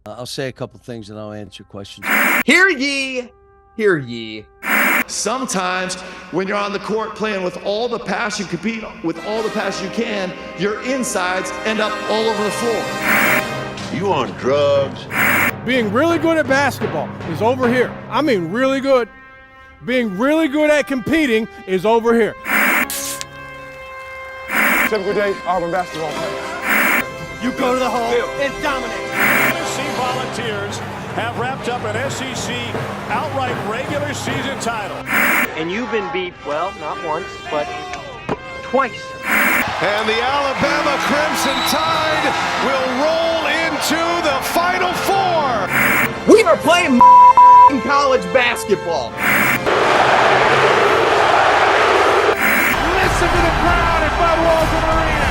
I'll say a couple things and I'll answer your questions. Hear ye, hear ye. Sometimes when you're on the court playing with all the passion, compete with all the passion you can, your insides end up all over the floor. You on drugs? Being really good at basketball is over here. I mean really good. Being really good at competing is over here. Typical day, Auburn basketball player. You go to the hole and dominate. Tennessee Volunteers have wrapped up an SEC outright regular season title. And you've been beat, well, not once, but twice. And the Alabama Crimson Tide will roll into the Final Four. We are playing college basketball. Listen to the crowd at Bud Walton Arena.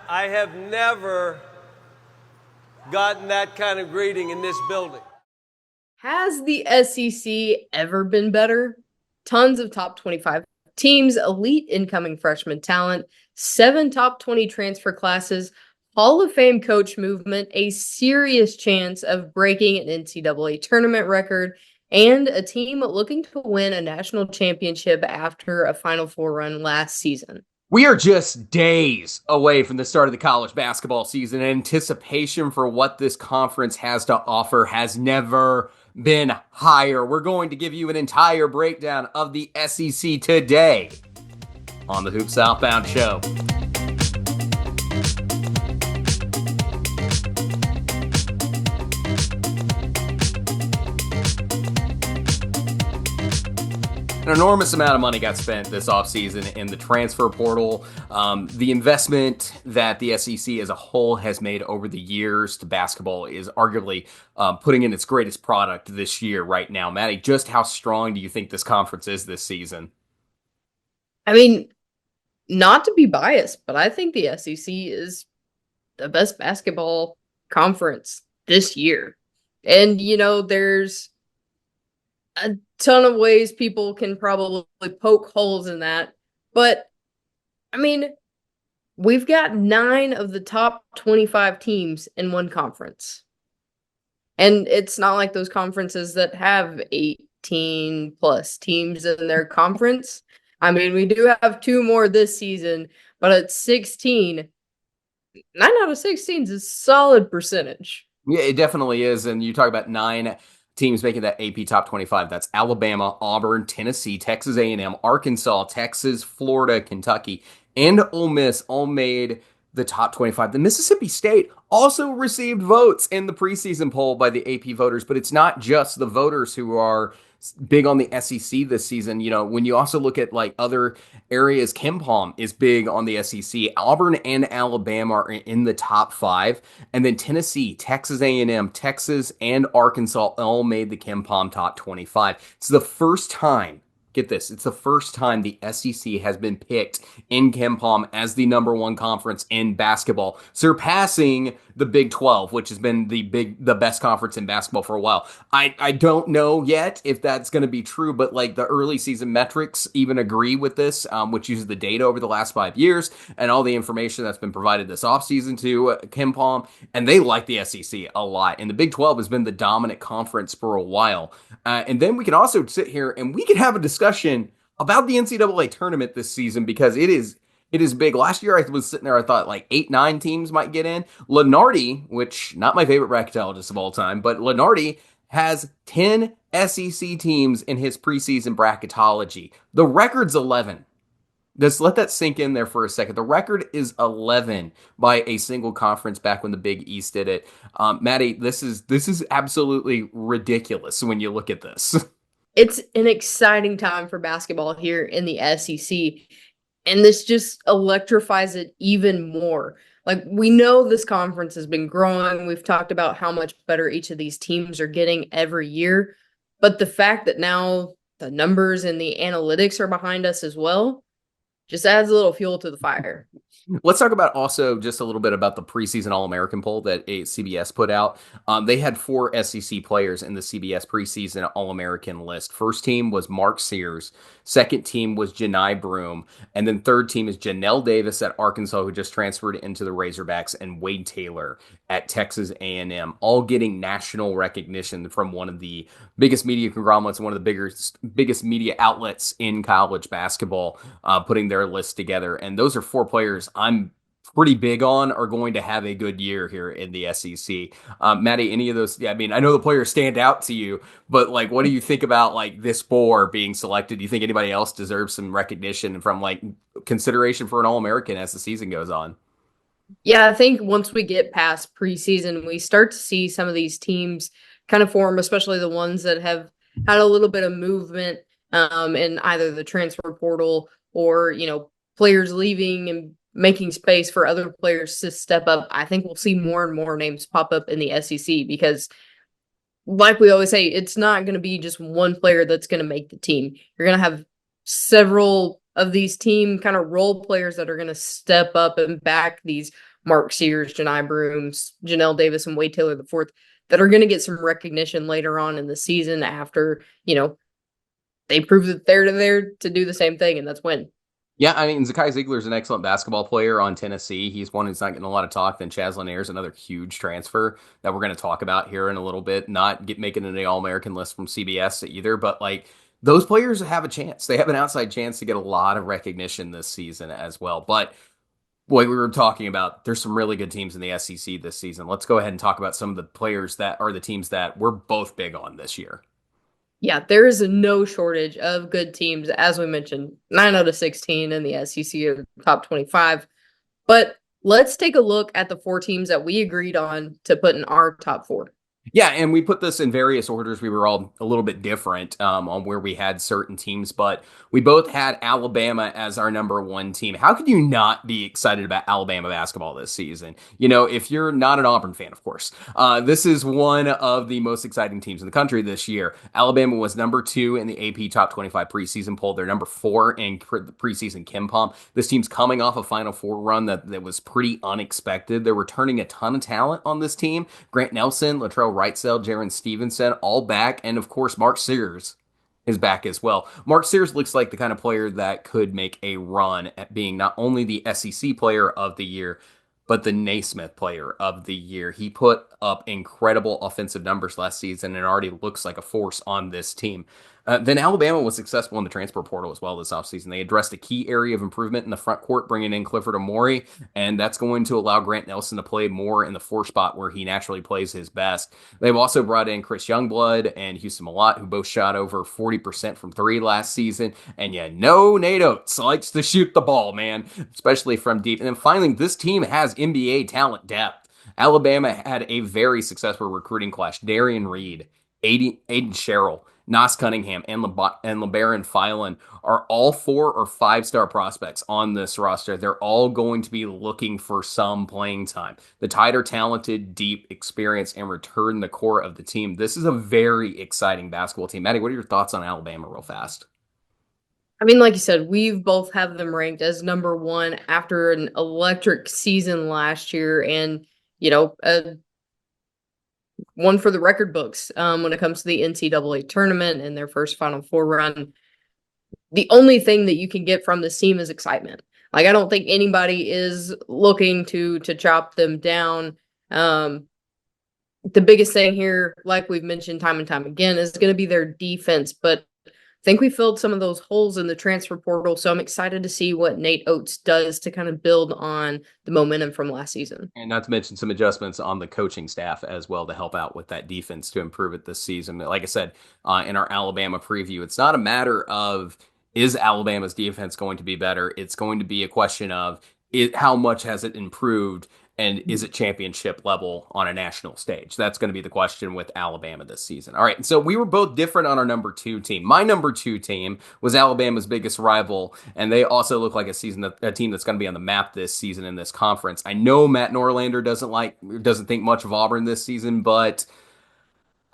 I have never gotten that kind of greeting in this building. Has the SEC ever been better? Tons of top 25 teams, elite incoming freshman talent, 7 top 20 transfer classes, Hall of Fame coach movement, a serious chance of breaking an NCAA tournament record, and a team looking to win a national championship after a Final Four run last season. We are just days away from the start of the college basketball season. Anticipation for what this conference has to offer has never been higher. We're going to give you an entire breakdown of the SEC today on the Hoop Southbound Show. An enormous amount of money got spent this offseason in the transfer portal. The investment that the SEC as a whole has made over the years to basketball is arguably putting in its greatest product this year right now. Maddie, just how strong do you think this conference is this season? I mean, not to be biased, but I think the SEC is the best basketball conference this year. And, you know, there's a ton of ways people can probably poke holes in that. But, I mean, we've got 9 of the top 25 teams in one conference. And it's not like those conferences that have 18 plus teams in their conference. I mean, we do have 2 more this season, but at 16, 9 out of 16 is a solid percentage. Yeah, it definitely is. And you talk about 9 teams making that AP top 25. That's Alabama, Auburn, Tennessee, Texas A&M, Arkansas, Texas, Florida, Kentucky, and Ole Miss all made the top 25. The Mississippi State also received votes in the preseason poll by the AP voters, but it's not just the voters who are big on the SEC this season. You know, when you also look at like other areas, KenPom is big on the SEC. Auburn and Alabama are in the top 5, and then Tennessee, Texas A&M, Texas, and Arkansas all made the KenPom top 25. It's the first time. Get this, it's the first time the SEC has been picked in KenPom as the number 1 conference in basketball, surpassing the Big 12, which has been the best conference in basketball for a while. I don't know yet if that's going to be true, but like the early season metrics even agree with this, which uses the data over the last 5 years and all the information that's been provided this offseason to KenPom, and they like the SEC a lot. And the Big 12 has been the dominant conference for a while. And then we can also sit here and we can have a discussion about the NCAA tournament this season because it is big. Last year I was sitting there, I thought like 8-9 teams might get in. Lenardi, which not my favorite bracketologist of all time, but Lenardi has 10 SEC teams in his preseason bracketology. The record's 11. Just let that sink in there for a second. The record is 11 by a single conference back when the Big East did it. Maddie, this is absolutely ridiculous when you look at this. It's an exciting time for basketball here in the SEC, and this just electrifies it even more. Like, we know this conference has been growing. We've talked about how much better each of these teams are getting every year, but the fact that now the numbers and the analytics are behind us as well just adds a little fuel to the fire. Let's talk about also just a little bit about the preseason All-American poll that CBS put out. They had 4 SEC players in the CBS preseason All-American list. First team was Mark Sears. Second team was Johni Broome. And then third team is Johnell Davis at Arkansas, who just transferred into the Razorbacks, and Wade Taylor at Texas A&M, all getting national recognition from one of the biggest media conglomerates, one of the biggest media outlets in college basketball, putting their list together. And those are 4 players I'm pretty big on are going to have a good year here in the SEC. Maddie, any of those? Yeah, I mean, I know the players stand out to you, but like, what do you think about like this 4 being selected? Do you think anybody else deserves some recognition from like consideration for an All-American as the season goes on? Yeah, I think once we get past preseason, we start to see some of these teams kind of form, especially the ones that have had a little bit of movement in either the transfer portal or, you know, players leaving and making space for other players to step up. I think we'll see more and more names pop up in the SEC because, like we always say, it's not going to be just one player that's going to make the team. You're going to have several of these team kind of role players that are going to step up and back these Mark Sears, Johni Broomes, Johnell Davis, and Wade Taylor IV that are going to get some recognition later on in the season after, you know, they prove that they're there to do the same thing, and that's win. Yeah, I mean, Zakai Ziegler is an excellent basketball player on Tennessee. He's one who's not getting a lot of talk. Then Chaz Lanier is another huge transfer that we're going to talk about here in a little bit. Not making an All-American list from CBS either, but like those players have a chance. They have an outside chance to get a lot of recognition this season as well. But boy, we were talking about, there's some really good teams in the SEC this season. Let's go ahead and talk about some of the players that are the teams that we're both big on this year. Yeah, there is no shortage of good teams. As we mentioned, 9 out of 16 in the SEC are top 25. But let's take a look at the 4 teams that we agreed on to put in our top 4. Yeah, and we put this in various orders. We were all a little bit different on where we had certain teams, but we both had Alabama as our number 1 team. How could you not be excited about Alabama basketball this season? You know, if you're not an Auburn fan, of course. This is one of the most exciting teams in the country this year. Alabama was number 2 in the AP Top 25 preseason poll. They're number 4 in the preseason KenPom. This team's coming off a Final Four run that was pretty unexpected. They're returning a ton of talent on this team. Grant Nelson, Latrell Wrightsell, Jaron Stevenson, all back. And of course, Mark Sears is back as well. Mark Sears looks like the kind of player that could make a run at being not only the SEC player of the year, but the Naismith player of the year. He put up incredible offensive numbers last season and already looks like a force on this team. Then Alabama was successful in the transfer portal as well this offseason. They addressed a key area of improvement in the front court, bringing in Clifford Amore, and that's going to allow Grant Nelson to play more in the 4 spot where he naturally plays his best. They've also brought in Chris Youngblood and Houston Malott, who both shot over 40% from 3 last season. And yeah, Nate Oats likes to shoot the ball, man, especially from deep. And then finally, this team has NBA talent depth. Alabama had a very successful recruiting class. Derrion Reid, Aiden Sherrill, Nas Cunningham, and LeBaron Filan are all 4 or 5-star prospects on this roster. They're all going to be looking for some playing time. The Tide are talented, deep, experienced, and return the core of the team. This is a very exciting basketball team. Maddie, what are your thoughts on Alabama real fast? I mean, like you said, we've both have them ranked as number 1 after an electric season last year and, you know, one for the record books when it comes to the NCAA tournament and their first Final Four run. The only thing that you can get from this team is excitement. Like, I don't think anybody is looking to chop them down. The biggest thing here, like we've mentioned time and time again, is going to be their defense. But I think we filled some of those holes in the transfer portal, so I'm excited to see what Nate Oats does to kind of build on the momentum from last season. And not to mention some adjustments on the coaching staff as well to help out with that defense to improve it this season. Like I said, in our Alabama preview, it's not a matter of is Alabama's defense going to be better? It's going to be a question of how much has it improved and is it championship level on a national stage? That's going to be the question with Alabama this season. All right, and so we were both different on our number 2 team. My number 2 team was Alabama's biggest rival, and they also look like a team that's going to be on the map this season in this conference. I know Matt Norlander doesn't think much of Auburn this season, but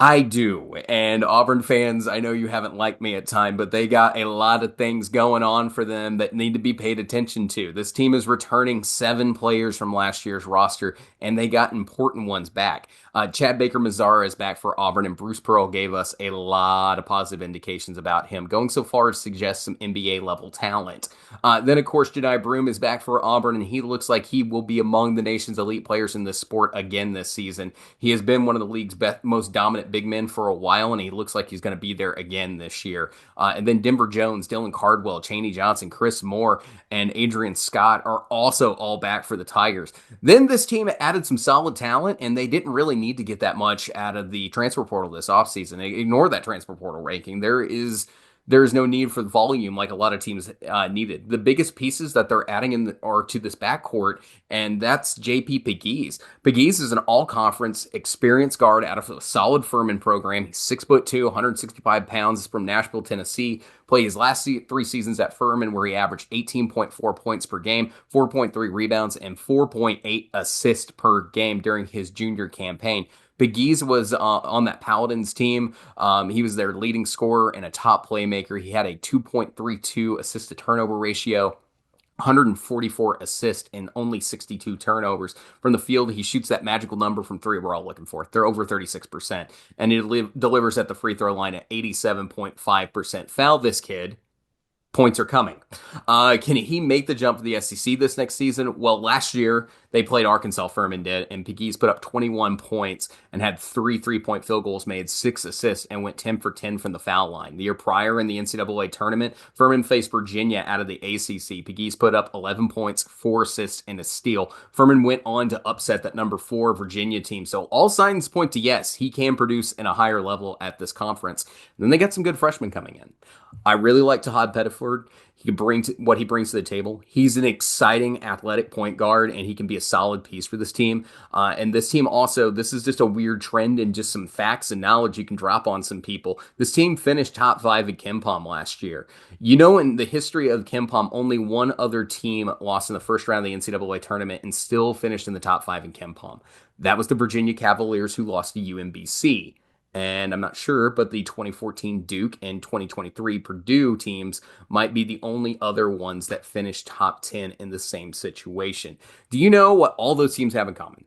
I do. And Auburn fans, I know you haven't liked me at time, but they got a lot of things going on for them that need to be paid attention to. This team is returning 7 players from last year's roster, and they got important ones back. Chad Baker-Mazara is back for Auburn, and Bruce Pearl gave us a lot of positive indications about him, going so far as to suggest some NBA-level talent. Then, of course, Johni Broome is back for Auburn, and he looks like he will be among the nation's elite players in this sport again this season. He has been one of the league's most dominant big men for a while, and he looks like he's going to be there again this year. And then Denver Jones, Dylan Cardwell, Tre Johnson, Chris Moore, and Adrian Scott are also all back for the Tigers. Then this team added some solid talent, and they didn't really need to get that much out of the transfer portal this offseason. Ignore that transfer portal ranking. There's no need for the volume like a lot of teams needed. The biggest pieces that they're adding are to this backcourt, and that's JP Pegues. Pegues is an all-conference experienced guard out of a solid Furman program. He's 6'2", 165 pounds. He's from Nashville, Tennessee. Played his last 3 seasons at Furman, where he averaged 18.4 points per game, 4.3 rebounds, and 4.8 assists per game during his junior campaign. Pegues was on that Paladins team. He was their leading scorer and a top playmaker. He had a 2.32 assist to turnover ratio, 144 assists and only 62 turnovers. From the field, he shoots that magical number from 3 we're all looking for. They're over 36%. And he delivers at the free throw line at 87.5%. Foul this kid. Points are coming. Can he make the jump to the SEC this next season? Well, last year they played Arkansas, Furman did, and Pegues put up 21 points and had 3 3-point field goals, made 6 assists, and went 10 for 10 from the foul line. The year prior in the NCAA tournament, Furman faced Virginia out of the ACC. Pegues put up 11 points, 4 assists, and a steal. Furman went on to upset that number 4 Virginia team. So all signs point to yes, he can produce in a higher level at this conference. And then they got some good freshmen coming in. I really like Tahad Pettiford. He can bring what he brings to the table. He's an exciting athletic point guard, and he can be a solid piece for this team. And this team also, this is just a weird trend and just some facts and knowledge you can drop on some people. This team finished top 5 at KenPom last year. You know, in the history of KenPom, only one other team lost in the first round of the NCAA tournament and still finished in the top 5 in KenPom. That was the Virginia Cavaliers, who lost to UMBC. And I'm not sure, but the 2014 Duke and 2023 Purdue teams might be the only other ones that finished top 10 in the same situation. Do you know what all those teams have in common?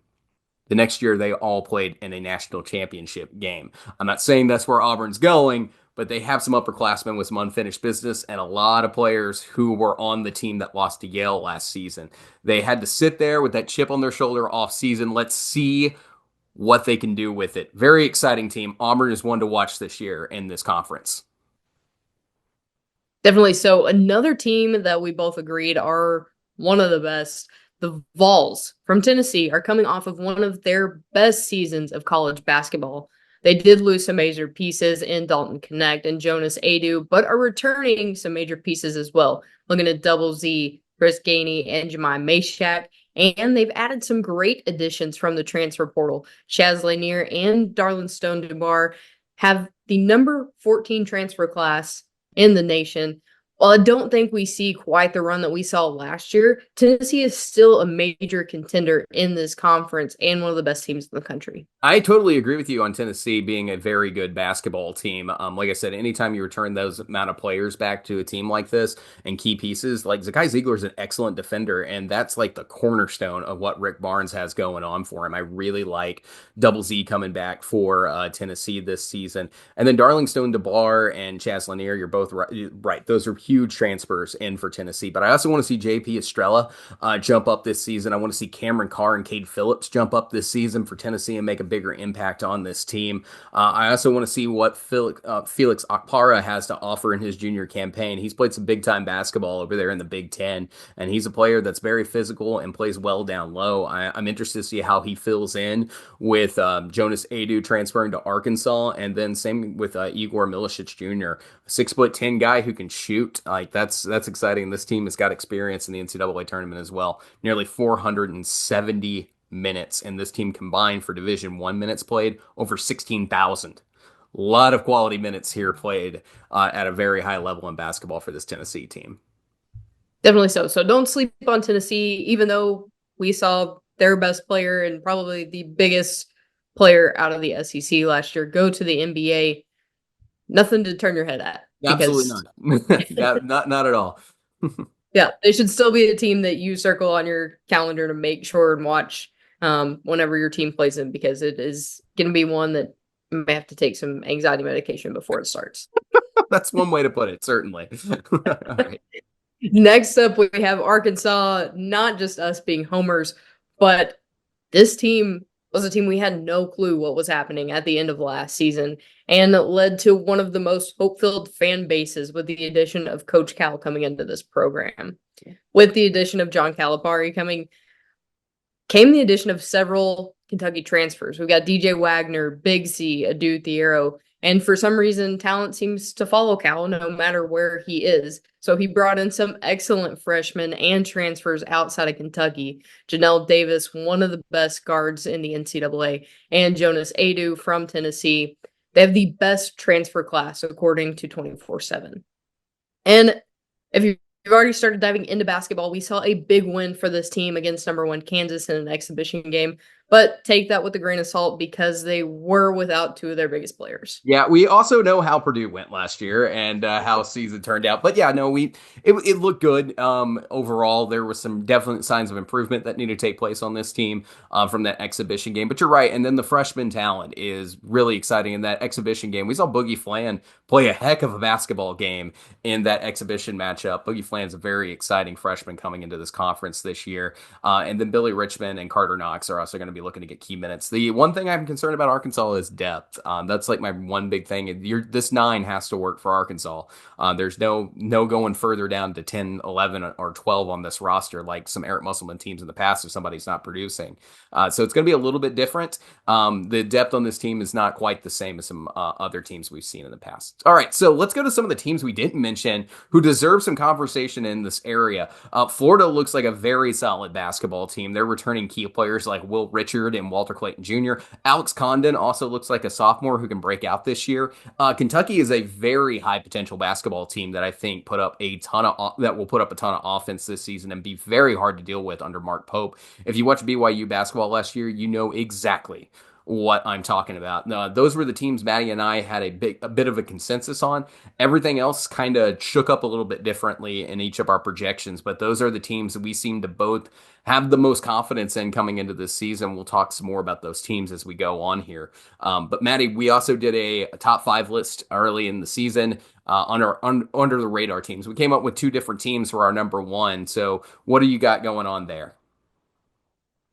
The next year, they all played in a national championship game. I'm not saying that's where Auburn's going, but they have some upperclassmen with some unfinished business and a lot of players who were on the team that lost to Yale last season. They had to sit there with that chip on their shoulder off season. Let's see what they can do with it. Very exciting team. Auburn is one to watch this year in this conference. Definitely. So another team that we both agreed are one of the best, the Vols from Tennessee, are coming off of one of their best seasons of college basketball. They did lose some major pieces in Dalton Connect and Jonas Aidoo, but are returning some major pieces as well. Looking at Double Z, Chris Gainey, and Jemai Mashak. And they've added some great additions from the transfer portal. Chaz Lanier and Darlin Stone-Dubar have the number 14 transfer class in the nation. While I don't think we see quite the run that we saw last year, Tennessee is still a major contender in this conference and one of the best teams in the country. I totally agree with you on Tennessee being a very good basketball team. Like I said, anytime you return those amount of players back to a team like this and key pieces, like Zakai Ziegler is an excellent defender, and that's like the cornerstone of what Rick Barnes has going on for him. I really like Double Z coming back for Tennessee this season. And then Darling Stone-Dubar and Chaz Lanier, you're both right. Those are huge transfers in for Tennessee. But I also want to see JP Estrella jump up this season. I want to see Cameron Carr and Cade Phillips jump up this season for Tennessee and make a bigger impact on this team. I also want to see what Felix Okpara has to offer in his junior campaign. He's played some big-time basketball over there in the Big Ten, and he's a player that's very physical and plays well down low. I'm interested to see how he fills in with Jonas Aidoo transferring to Arkansas, and then same with Igor Milicic Jr., 6'10" guy who can shoot. Like that's exciting. This team has got experience in the NCAA tournament as well. Nearly 470 minutes, and this team combined for Division I minutes played over 16,000. A lot of quality minutes here played at a very high level in basketball for this Tennessee team. Definitely so. So don't sleep on Tennessee, even though we saw their best player and probably the biggest player out of the SEC last year go to the NBA. Nothing to turn your head at. Absolutely not. not at all. Yeah, they should still be a team that you circle on your calendar to make sure and watch whenever your team plays them, because it is going to be one that you may have to take some anxiety medication before it starts. That's one way to put it, certainly. All right. Next up, we have Arkansas, not just us being homers, but this team was a team we had no clue what was happening at the end of last season, and led to one of the most hope-filled fan bases with the addition of Coach Cal coming into this program. With the addition of John Calipari came the addition of several Kentucky transfers. We got DJ Wagner, Big C, Aidoo Thiero, and for some reason, talent seems to follow Cal no matter where he is. So he brought in some excellent freshmen and transfers outside of Kentucky. Johnell Davis, one of the best guards in the NCAA, and Jonas Aidoo from Tennessee. They have the best transfer class, according to 24/7. And if you've already started diving into basketball, we saw a big win for this team against number 1 Kansas in an exhibition game. But take that with a grain of salt, because they were without 2 of their biggest players. Yeah, we also know how Purdue went last year and how season turned out. But yeah, no, it looked good. Overall, there was some definite signs of improvement that needed to take place on this team from that exhibition game. But you're right. And then the freshman talent is really exciting in that exhibition game. We saw Boogie Fland play a heck of a basketball game in that exhibition matchup. Boogie Fland's a very exciting freshman coming into this conference this year. And then Billy Richmond and Carter Knox are also going to be looking to get key minutes. The one thing I'm concerned about Arkansas is depth. That's like my one big thing. This 9 has to work for Arkansas. There's no going further down to 10, 11, or 12 on this roster like some Eric Musselman teams in the past if somebody's not producing. So it's going to be a little bit different. The depth on this team is not quite the same as some other teams we've seen in the past. All right, so let's go to some of the teams we didn't mention who deserve some conversation in this area. Florida looks like a very solid basketball team. They're returning key players like Will Richard and Walter Clayton Jr. Alex Condon also looks like a sophomore who can break out this year. Kentucky is a very high potential basketball team that I think will put up a ton of offense this season and be very hard to deal with under Mark Pope. If you watch BYU basketball last year, you know exactly what I'm talking about. No, those were the teams Maddie and I had a bit of a consensus on. Everything else kind of shook up a little bit differently in each of our projections, but those are the teams that we seem to both have the most confidence in coming into this season. We'll talk some more about those teams as we go on here. But Maddie, we also did a top 5 list early in the season under the radar teams. We came up with 2 different teams for our number 1. So what do you got going on there?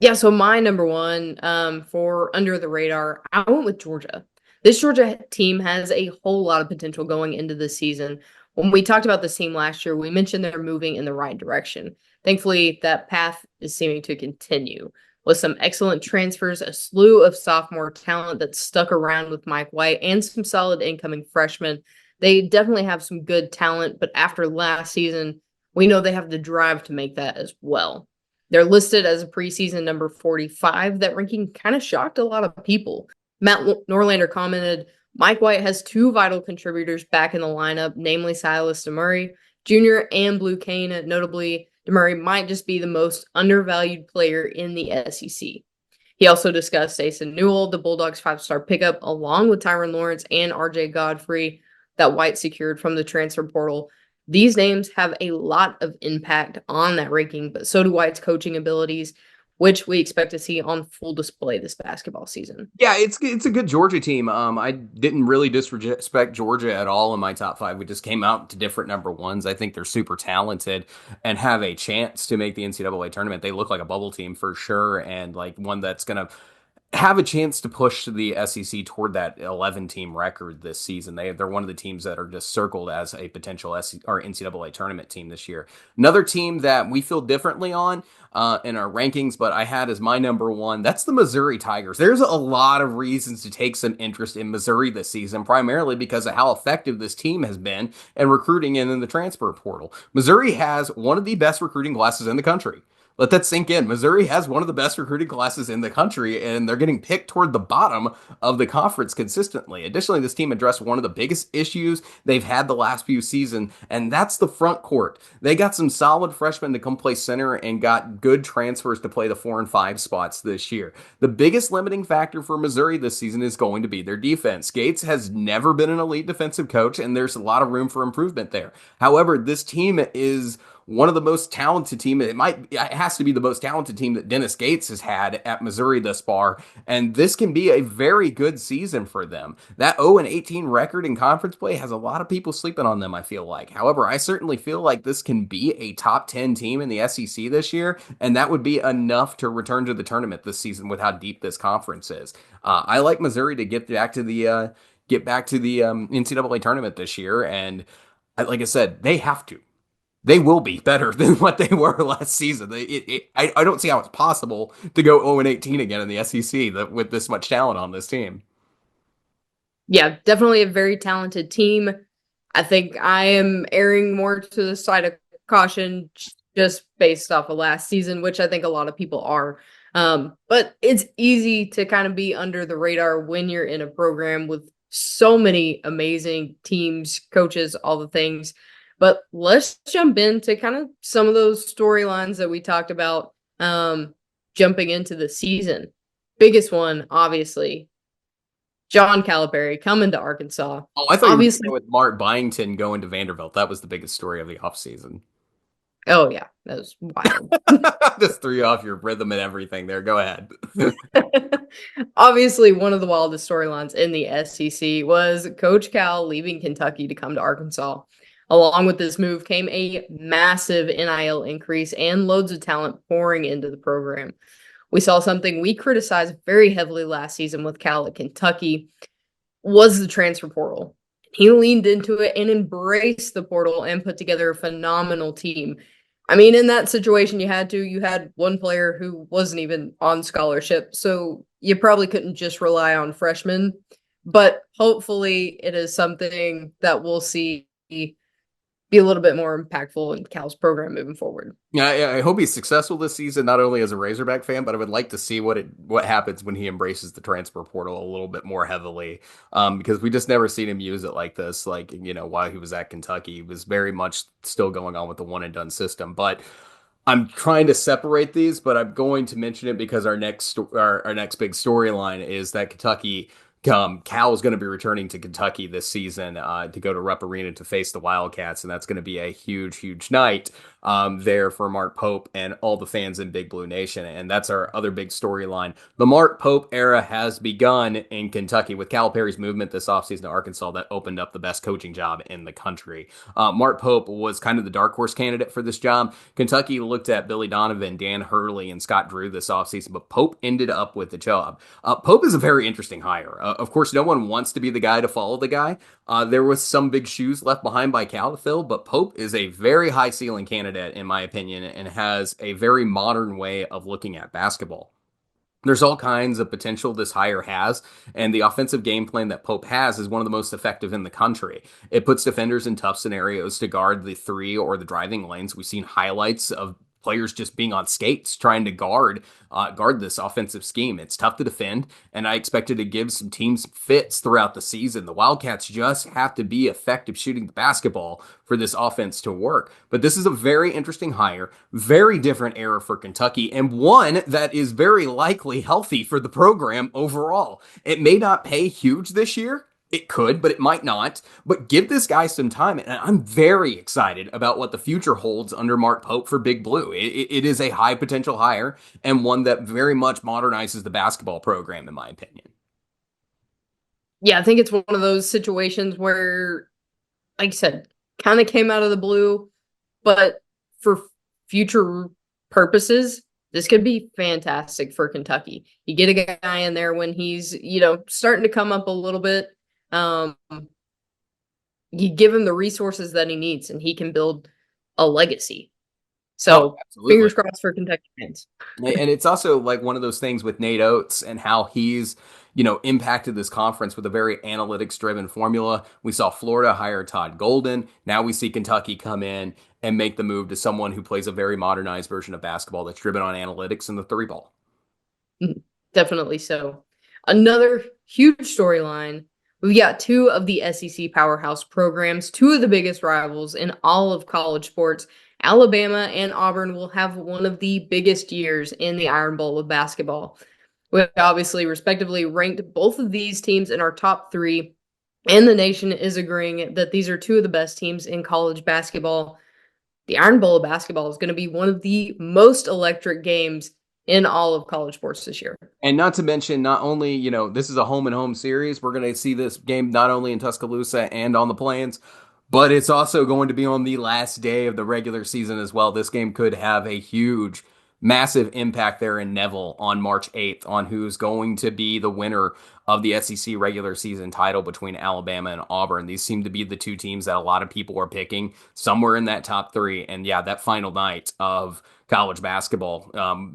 Yeah, so my number 1 for under the radar, I went with Georgia. This Georgia team has a whole lot of potential going into the season. When we talked about this team last year, we mentioned they're moving in the right direction. Thankfully, that path is seeming to continue with some excellent transfers, a slew of sophomore talent that stuck around with Mike White, and some solid incoming freshmen. They definitely have some good talent, but after last season, we know they have the drive to make that as well. They're listed as a preseason number 45. That ranking kind of shocked a lot of people. Matt Norlander commented, Mike White has 2 vital contributors back in the lineup, namely Silas DeMurray Jr. and Blue Kane. Notably, DeMurray might just be the most undervalued player in the SEC. He also discussed Asen Newell, the Bulldogs 5-star pickup, along with Tyron Lawrence and RJ Godfrey that White secured from the transfer portal. These names have a lot of impact on that ranking, but so do White's coaching abilities, which we expect to see on full display this basketball season. Yeah, it's a good Georgia team. I didn't really disrespect Georgia at all in my top 5. We just came out to different number 1s. I think they're super talented and have a chance to make the NCAA tournament. They look like a bubble team for sure, and like one that's going to have a chance to push the SEC toward that 11-team record this season. They're one of the teams that are just circled as a potential NCAA tournament team this year. Another team that we feel differently on in our rankings, but I had as my number 1, that's the Missouri Tigers. There's a lot of reasons to take some interest in Missouri this season, primarily because of how effective this team has been in recruiting and in the transfer portal. Missouri has one of the best recruiting classes in the country. Let that sink in. Missouri has one of the best recruiting classes in the country, and they're getting picked toward the bottom of the conference consistently. Additionally, this team addressed one of the biggest issues they've had the last few seasons, and that's the front court. They got some solid freshmen to come play center and got good transfers to play the 4 and 5 spots this year. The biggest limiting factor for Missouri this season is going to be their defense. Gates has never been an elite defensive coach, and there's a lot of room for improvement there. However, this team is one of the most talented team. It has to be the most talented team that Dennis Gates has had at Missouri thus far. And this can be a very good season for them. That 0-18 record in conference play has a lot of people sleeping on them, I feel like. However, I certainly feel like this can be a top 10 team in the SEC this year. And that would be enough to return to the tournament this season with how deep this conference is. I like Missouri to get back to the NCAA tournament this year. And like I said, they have to. They will be better than what they were last season. I don't see how it's possible to go 0-18 again in the SEC with this much talent on this team. Yeah, definitely a very talented team. I think I am erring more to the side of caution just based off of last season, which I think a lot of people are. But it's easy to kind of be under the radar when you're in a program with so many amazing teams, coaches, all the things. But let's jump into kind of some of those storylines that we talked about jumping into the season. Biggest one, obviously, John Calipari coming to Arkansas. Oh, I thought obviously you were with Mark Byington going to Vanderbilt. That was the biggest story of the offseason. Oh, yeah. That was wild. Just threw you off your rhythm and everything there. Go ahead. Obviously, one of the wildest storylines in the SEC was Coach Cal leaving Kentucky to come to Arkansas. Along with this move came a massive NIL increase and loads of talent pouring into the program. We saw something we criticized very heavily last season with Cal at Kentucky was the transfer portal. He leaned into it and embraced the portal and put together a phenomenal team. I mean, in that situation, you had one player who wasn't even on scholarship, so you probably couldn't just rely on freshmen, but hopefully it is something that we'll see be a little bit more impactful in Cal's program moving forward. Yeah, I hope he's successful this season, not only as a Razorback fan, but I would like to see what happens when he embraces the transfer portal a little bit more heavily, because we just never seen him use it like this. Like, while he was at Kentucky, he was very much still going on with the one and done system. But I'm trying to separate these, but I'm going to mention it because our next big storyline is that Kentucky. Cal is going to be returning to Kentucky this season to go to Rupp Arena to face the Wildcats, and that's going to be a huge, huge night there for Mark Pope and all the fans in Big Blue Nation. And that's our other big storyline. The Mark Pope era has begun in Kentucky with Calipari's movement this offseason to Arkansas that opened up the best coaching job in the country. Mark Pope was kind of the dark horse candidate for this job. Kentucky looked at Billy Donovan, Dan Hurley, and Scott Drew this offseason, but Pope ended up with the job. Pope is a very interesting hire. Of course, no one wants to be the guy to follow the guy. There was some big shoes left behind by Cal to fill, but Pope is a very high ceiling candidate, in my opinion, and has a very modern way of looking at basketball. There's all kinds of potential this hire has, and the offensive game plan that Pope has is one of the most effective in the country. It puts defenders in tough scenarios to guard the three or the driving lanes. We've seen highlights of players just being on skates trying to guard this offensive scheme. It's tough to defend, and I expected to give some teams fits throughout the season. The Wildcats just have to be effective shooting the basketball for this offense to work. But this is a very interesting hire, very different era for Kentucky, and one that is very likely healthy for the program overall. It may not pay huge this year. It could, but it might not. But give this guy some time, and I'm very excited about what the future holds under Mark Pope for Big Blue. It is a high potential hire and one that very much modernizes the basketball program, in my opinion. Yeah, I think it's one of those situations where, like I said, kind of came out of the blue, but for future purposes, this could be fantastic for Kentucky. You get a guy in there when he's, starting to come up a little bit. You give him the resources that he needs and he can build a legacy. So fingers crossed for Kentucky fans. And it's also like one of those things with Nate Oats and how he's impacted this conference with a very analytics-driven formula. We saw Florida hire Todd Golden. Now we see Kentucky come in and make the move to someone who plays a very modernized version of basketball that's driven on analytics and the three ball. Definitely so. Another huge storyline. We've got two of the SEC powerhouse programs, two of the biggest rivals in all of college sports. Alabama and Auburn will have one of the biggest years in the Iron Bowl of basketball. We obviously respectively ranked both of these teams in our top three, and the nation is agreeing that these are two of the best teams in college basketball. The Iron Bowl of basketball is going to be one of the most electric games in all of college sports this year. And not to mention, not only, this is a home and home series. We're going to see this game not only in Tuscaloosa and on the Plains, but it's also going to be on the last day of the regular season as well. This game could have a huge, massive impact there in Neville on March 8th on who's going to be the winner of the SEC regular season title between Alabama and Auburn. These seem to be the two teams that a lot of people are picking somewhere in that top three. And yeah, that final night of college basketball,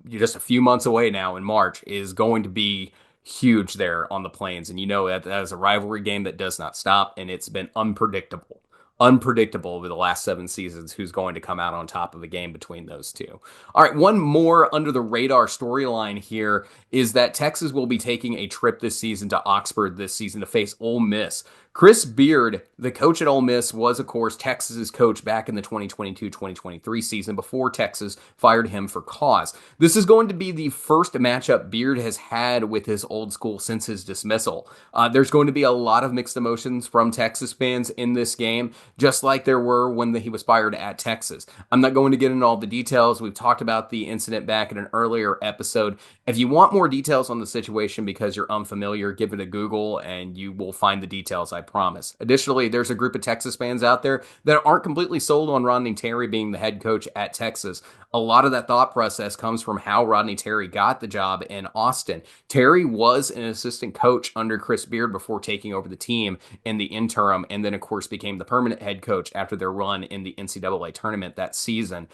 you're just a few months away now in March, is going to be huge there on the Plains. And that is a rivalry game that does not stop, and it's been unpredictable over the last 7 seasons who's going to come out on top of a game between those two. All right, one more under the radar storyline here is that Texas will be taking a trip this season to Oxford this season to face Ole Miss. Chris Beard, the coach at Ole Miss, was, of course, Texas's coach back in the 2022-2023 season before Texas fired him for cause. This is going to be the first matchup Beard has had with his old school since his dismissal. There's going to be a lot of mixed emotions from Texas fans in this game, just like there were when he was fired at Texas. I'm not going to get into all the details. We've talked about the incident back in an earlier episode. If you want more details on the situation because you're unfamiliar, give it a Google and you will find the details, I promise. Additionally, there's a group of Texas fans out there that aren't completely sold on Rodney Terry being the head coach at Texas. A lot of that thought process comes from how Rodney Terry got the job in Austin. Terry was an assistant coach under Chris Beard before taking over the team in the interim, and then, of course, became the permanent head coach after their run in the NCAA tournament that season.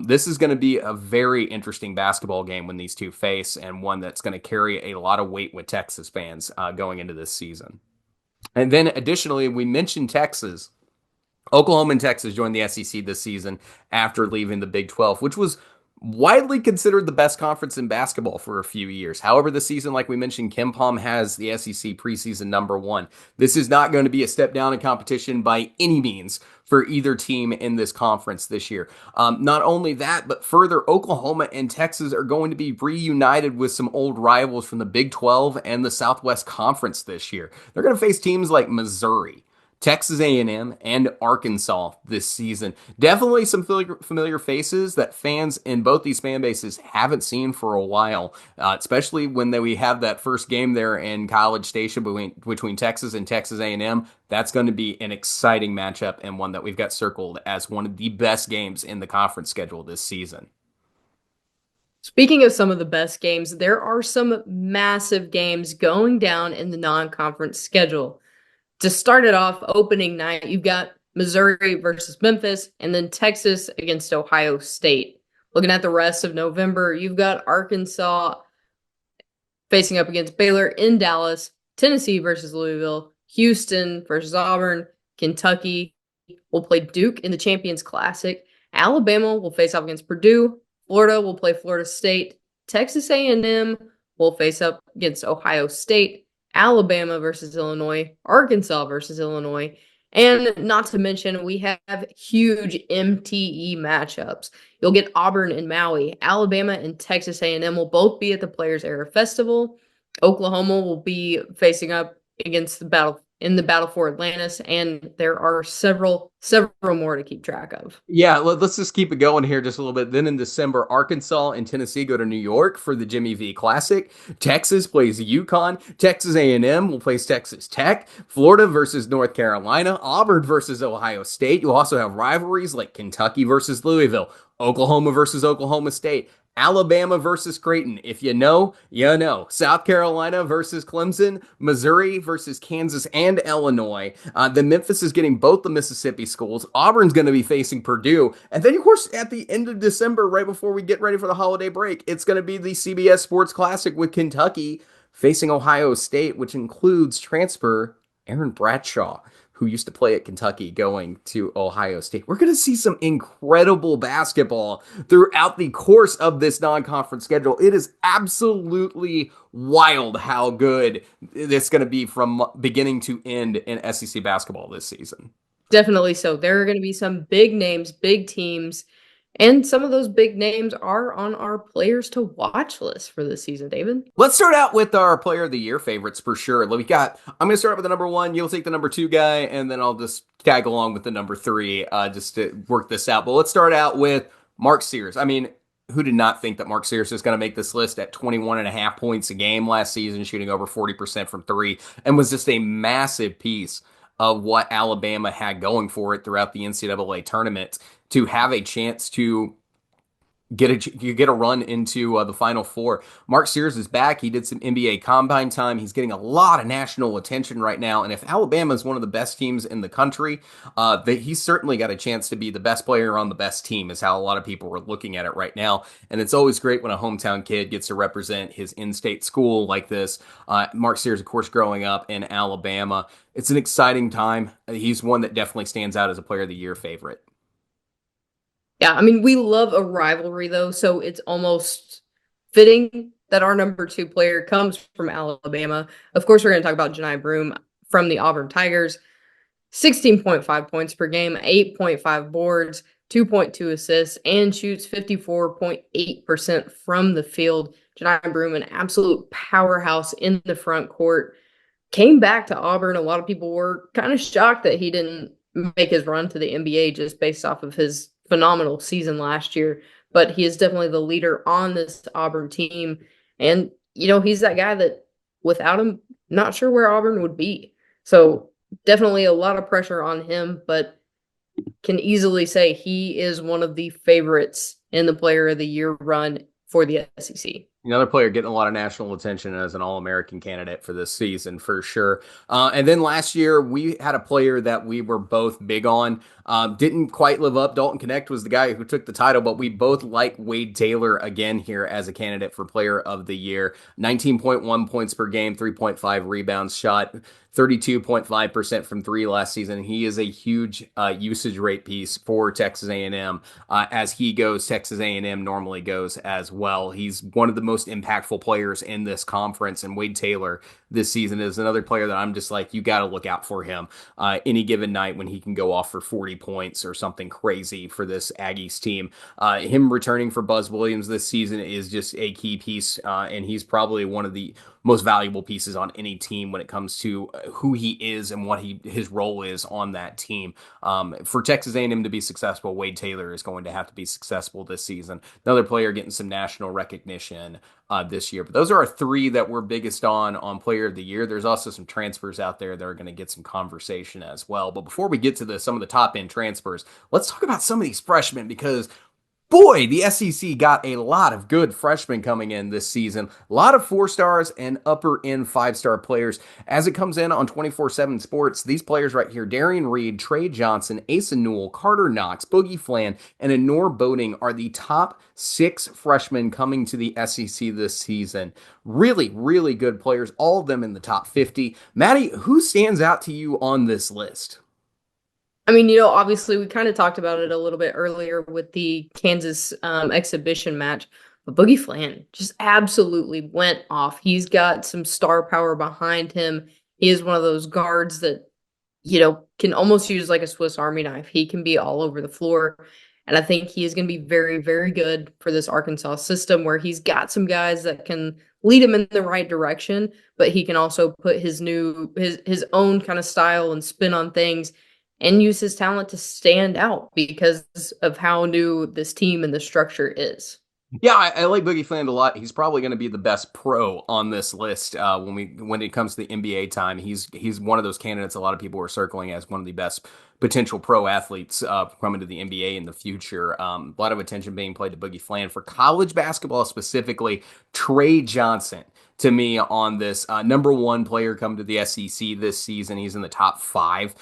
This is going to be a very interesting basketball game when these two face, and one that's going to carry a lot of weight with Texas fans going into this season. And then additionally, we mentioned Texas. Oklahoma and Texas joined the SEC this season after leaving the Big 12, which was widely considered the best conference in basketball for a few years. However, this season, like we mentioned, KenPom has the SEC preseason number 1. This is not going to be a step down in competition by any means for either team in this conference this year. Not only that, but further, Oklahoma and Texas are going to be reunited with some old rivals from the Big 12 and the Southwest Conference this year. They're going to face teams like Missouri, Texas A&M, and Arkansas this season. Definitely some familiar faces that fans in both these fan bases haven't seen for a while, especially when we have that first game there in College Station between Texas and Texas A&M. That's going to be an exciting matchup and one that we've got circled as one of the best games in the conference schedule this season. Speaking of some of the best games, there are some massive games going down in the non-conference schedule. To start it off, opening night, you've got Missouri versus Memphis, and then Texas against Ohio State. Looking at the rest of November, you've got Arkansas facing up against Baylor in Dallas, Tennessee versus Louisville, Houston versus Auburn, Kentucky will play Duke in the Champions Classic, Alabama will face off against Purdue, Florida will play Florida State, Texas A&M will face up against Ohio State, Alabama versus Illinois, Arkansas versus Illinois, and not to mention we have huge MTE matchups. You'll get Auburn and Maui. Alabama and Texas A&M will both be at the Players Era Festival. Oklahoma will be facing up against the battle for Atlantis, and there are several more to keep track of. Yeah, let's just keep it going here just a little bit. Then in December, Arkansas and Tennessee go to New York for the Jimmy V Classic. Texas plays UConn. Texas A&M will face Texas Tech. Florida versus North Carolina. Auburn versus Ohio State. You'll also have rivalries like Kentucky versus Louisville. Oklahoma versus Oklahoma State. Alabama versus Creighton. If you know, you know. South Carolina versus Clemson. Missouri versus Kansas and Illinois. Then Memphis is getting both the Mississippi schools. Auburn's going to be facing Purdue. And then, of course, at the end of December, right before we get ready for the holiday break, it's going to be the CBS Sports Classic with Kentucky facing Ohio State, which includes transfer Aaron Bradshaw, who used to play at Kentucky, going to Ohio State. We're going to see some incredible basketball throughout the course of this non-conference schedule. It is absolutely wild how good it's going to be from beginning to end in SEC basketball this season. Definitely so. There are going to be some big names, big teams, and some of those big names are on our players to watch list for this season, David. Let's start out with our player of the year favorites for sure. I'm going to start with the number 1. You'll take the number 2 guy, and then I'll just tag along with the number 3 just to work this out. But let's start out with Mark Sears. I mean, who did not think that Mark Sears is going to make this list at 21.5 points a game last season, shooting over 40% from 3, and was just a massive piece of what Alabama had going for it throughout the NCAA tournament to have a chance to get a run into the Final Four. Mark Sears is back. He did some NBA Combine time. He's getting a lot of national attention right now. And if Alabama is one of the best teams in the country, he's certainly got a chance to be the best player on the best team is how a lot of people are looking at it right now. And it's always great when a hometown kid gets to represent his in-state school like this. Mark Sears, of course, growing up in Alabama. It's an exciting time. He's one that definitely stands out as a player of the year favorite. Yeah, I mean, we love a rivalry, though, so it's almost fitting that our number 2 player comes from Alabama. Of course, we're going to talk about Johni Broome from the Auburn Tigers. 16.5 points per game, 8.5 boards, 2.2 assists, and shoots 54.8% from the field. Johni Broome, an absolute powerhouse in the front court. Came back to Auburn. A lot of people were kind of shocked that he didn't make his run to the NBA just based off of his phenomenal season last year, but he is definitely the leader on this Auburn team. And, he's that guy that without him, not sure where Auburn would be. So definitely a lot of pressure on him, but can easily say he is one of the favorites in the player of the year run for the SEC. Another player getting a lot of national attention as an All-American candidate for this season, for sure. And then last year, we had a player that we were both big on. Didn't quite live up. Dalton Knecht was the guy who took the title, but we both like Wade Taylor again here as a candidate for player of the year. 19.1 points per game, 3.5 rebounds, shot 32.5% from 3 last season. He is a huge usage rate piece for Texas A&M. As he goes, Texas A&M normally goes as well. He's one of the most impactful players in this conference, and Wade Taylor this season is another player that I'm just like, you got to look out for him any given night when he can go off for 40 points or something crazy for this Aggies team. Him returning for Buzz Williams this season is just a key piece, and he's probably one of the most valuable pieces on any team when it comes to who he is and what his role is on that team. For Texas A&M to be successful, Wade Taylor is going to have to be successful this season. Another player getting some national recognition this year. But those are our 3 that we're biggest on player of the year. There's also some transfers out there that are going to get some conversation as well. But before we get to some of the top end transfers, let's talk about some of these freshmen, because boy, the SEC got a lot of good freshmen coming in this season. A lot of 4-stars and upper-end 5-star players. As it comes in on 24/7 Sports, these players right here, Derrion Reid, Tre Johnson, Asa Newell, Carter Knox, Boogie Fland, and Anor Boating are the top 6 freshmen coming to the SEC this season. Really, really good players, all of them in the top 50. Maddie, who stands out to you on this list? I mean, obviously we kind of talked about it a little bit earlier with the Kansas exhibition match, but Boogie Fland just absolutely went off. He's got some star power behind him. He is one of those guards that, can almost use like a Swiss Army knife. He can be all over the floor. And I think he is going to be very, very good for this Arkansas system, where he's got some guys that can lead him in the right direction, but he can also put his own kind of style and spin on things and use his talent to stand out because of how new this team and the structure is. Yeah, I like Boogie Fland a lot. He's probably going to be the best pro on this list when it comes to the NBA time. He's one of those candidates a lot of people are circling as one of the best potential pro athletes coming to the NBA in the future. A lot of attention being played to Boogie Fland. For college basketball specifically, Tre Johnson. to me on this. Number one player come to the SEC this season. He's in the top 5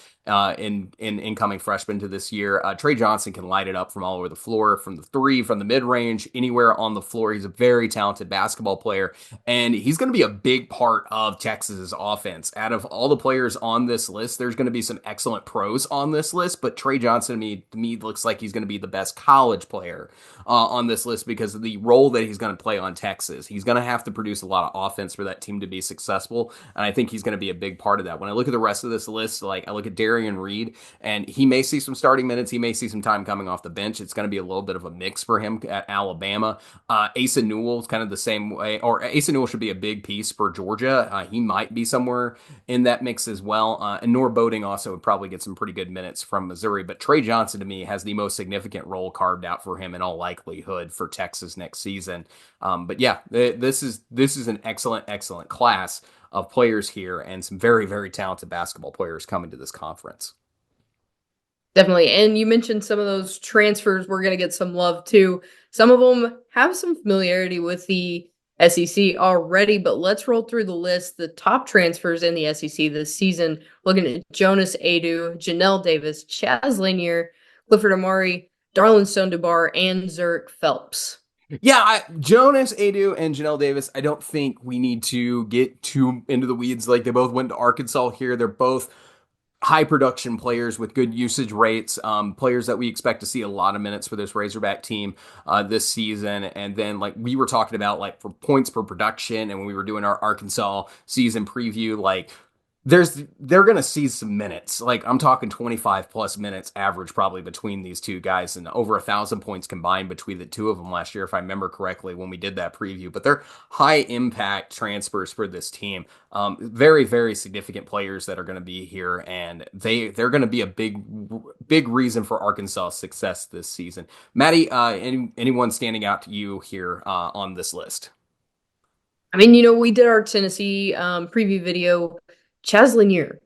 in incoming freshmen to this year. Tre Johnson can light it up from all over the floor, from the 3, from the mid-range, anywhere on the floor. He's a very talented basketball player, and he's going to be a big part of Texas's offense. Out of all the players on this list, there's going to be some excellent pros on this list, but Tre Johnson to me looks like he's going to be the best college player on this list because of the role that he's going to play on Texas. He's going to have to produce a lot of offense for that team to be successful, and I think he's going to be a big part of that. When I look at the rest of this list, like I look at Derrion Reid, and he may see some starting minutes. He may see some time coming off the bench. It's going to be a little bit of a mix for him at Alabama. Asa Newell is kind of the same way, or Asa Newell should be a big piece for Georgia. He might be somewhere in that mix as well. And Noor Boating also would probably get some pretty good minutes from Missouri. But Tre Johnson, to me, has the most significant role carved out for him in all likelihood for Texas next season. But yeah, this is an excellent class of players here, and some very, very talented basketball players coming to this conference. Definitely. And you mentioned some of those transfers we're going to get some love too. Some of them have some familiarity with the SEC already, but let's roll through the list. The top transfers in the SEC this season, looking at Jonas Aidoo, Johnell Davis, Chaz Lanier, Clifford Amari, Darlin Stone-DeBar, and Zurich Phelps. Yeah, Jonas Aidoo and Johnell Davis, I don't think we need to get too into the weeds. Like, they both went to Arkansas here. They're both high production players with good usage rates, players that we expect to see a lot of minutes for this Razorback team this season. And then, like we were talking about, like for points per production, and when we were doing our Arkansas season preview, like they're going to see some minutes. Like, I'm talking 25 plus minutes average probably between these two guys, and over 1,000 points combined between the two of them last year, if I remember correctly, when we did that preview. But they're high impact transfers for this team. Very, very significant players that are going to be here, and they're going to be a big reason for Arkansas' success this season. Maddie, anyone standing out to you here on this list? I mean, we did our Tennessee preview video. Chaz Lanier,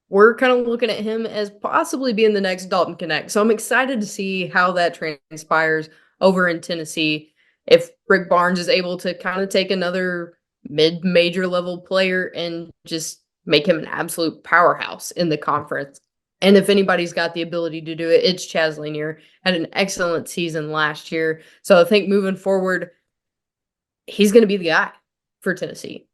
we're kind of looking at him as possibly being the next Dalton Connect. So I'm excited to see how that transpires over in Tennessee. If Rick Barnes is able to kind of take another mid-major level player and just make him an absolute powerhouse in the conference. And if anybody's got the ability to do it, it's Chaz Lanier. Had an excellent season last year. So I think moving forward, he's going to be the guy for Tennessee.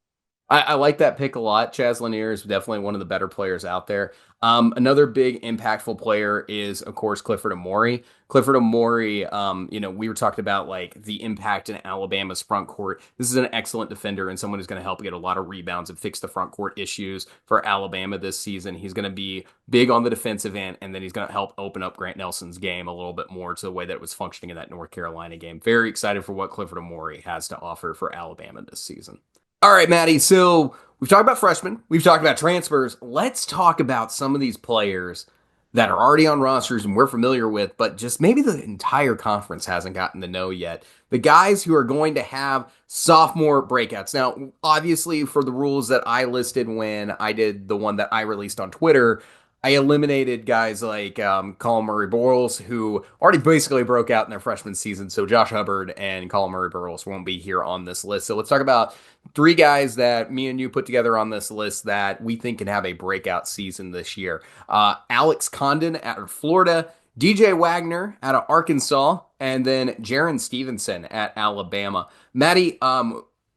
I like that pick a lot. Chaz Lanier is definitely one of the better players out there. Another big impactful player is, of course, Clifford Amari. Clifford Amari, we were talking about like the impact in Alabama's front court. This is an excellent defender and someone who's going to help get a lot of rebounds and fix the front court issues for Alabama this season. He's going to be big on the defensive end, and then he's going to help open up Grant Nelson's game a little bit more to the way that it was functioning in that North Carolina game. Very excited for what Clifford Amari has to offer for Alabama this season. All right, Maddie, so we've talked about freshmen. We've talked about transfers. Let's talk about some of these players that are already on rosters and we're familiar with, but just maybe the entire conference hasn't gotten to know yet. The guys who are going to have sophomore breakouts. Now, obviously, for the rules that I listed when I did the one that I released on Twitter, I eliminated guys like Colin Murray-Boyles, who already basically broke out in their freshman season. So Josh Hubbard and Colin Murray-Boyles won't be here on this list. So let's talk about 3 guys that me and you put together on this list that we think can have a breakout season this year. Alex Condon out of Florida, DJ Wagner out of Arkansas, and then Jaron Stevenson at Alabama. Maddie,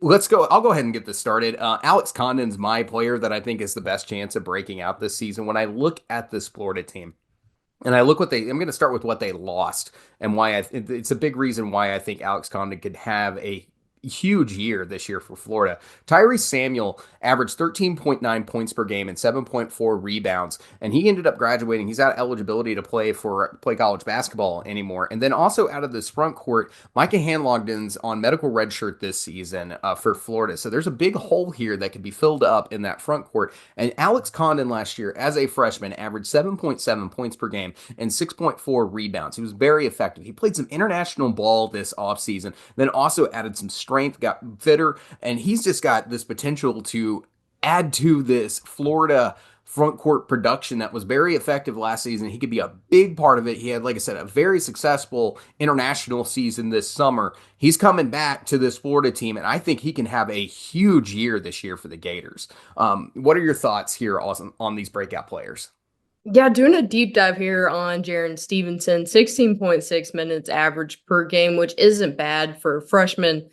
let's go. I'll go ahead and get this started. Alex Condon's my player that I think is the best chance of breaking out this season. When I look at this Florida team, and I look I'm going to start with what they lost and why it's a big reason why I think Alex Condon could have a huge year this year for Florida. Tyrese Samuel averaged 13.9 points per game and 7.4 rebounds, and he ended up graduating. He's out of eligibility to play college basketball anymore. And then also out of this front court, Micah Hanlogden's on medical redshirt this season for Florida. So there's a big hole here that could be filled up in that front court. And Alex Condon last year as a freshman averaged 7.7 points per game and 6.4 rebounds. He was very effective. He played some international ball this offseason, then also added some strength, got fitter, and he's just got this potential to add to this Florida front court production that was very effective last season. He could be a big part of it. He had, like I said, a very successful international season this summer. He's coming back to this Florida team, and I think he can have a huge year this year for the Gators. What are your thoughts here on these breakout players? Yeah, doing a deep dive here on Jaron Stevenson, 16.6 minutes average per game, which isn't bad for a freshman,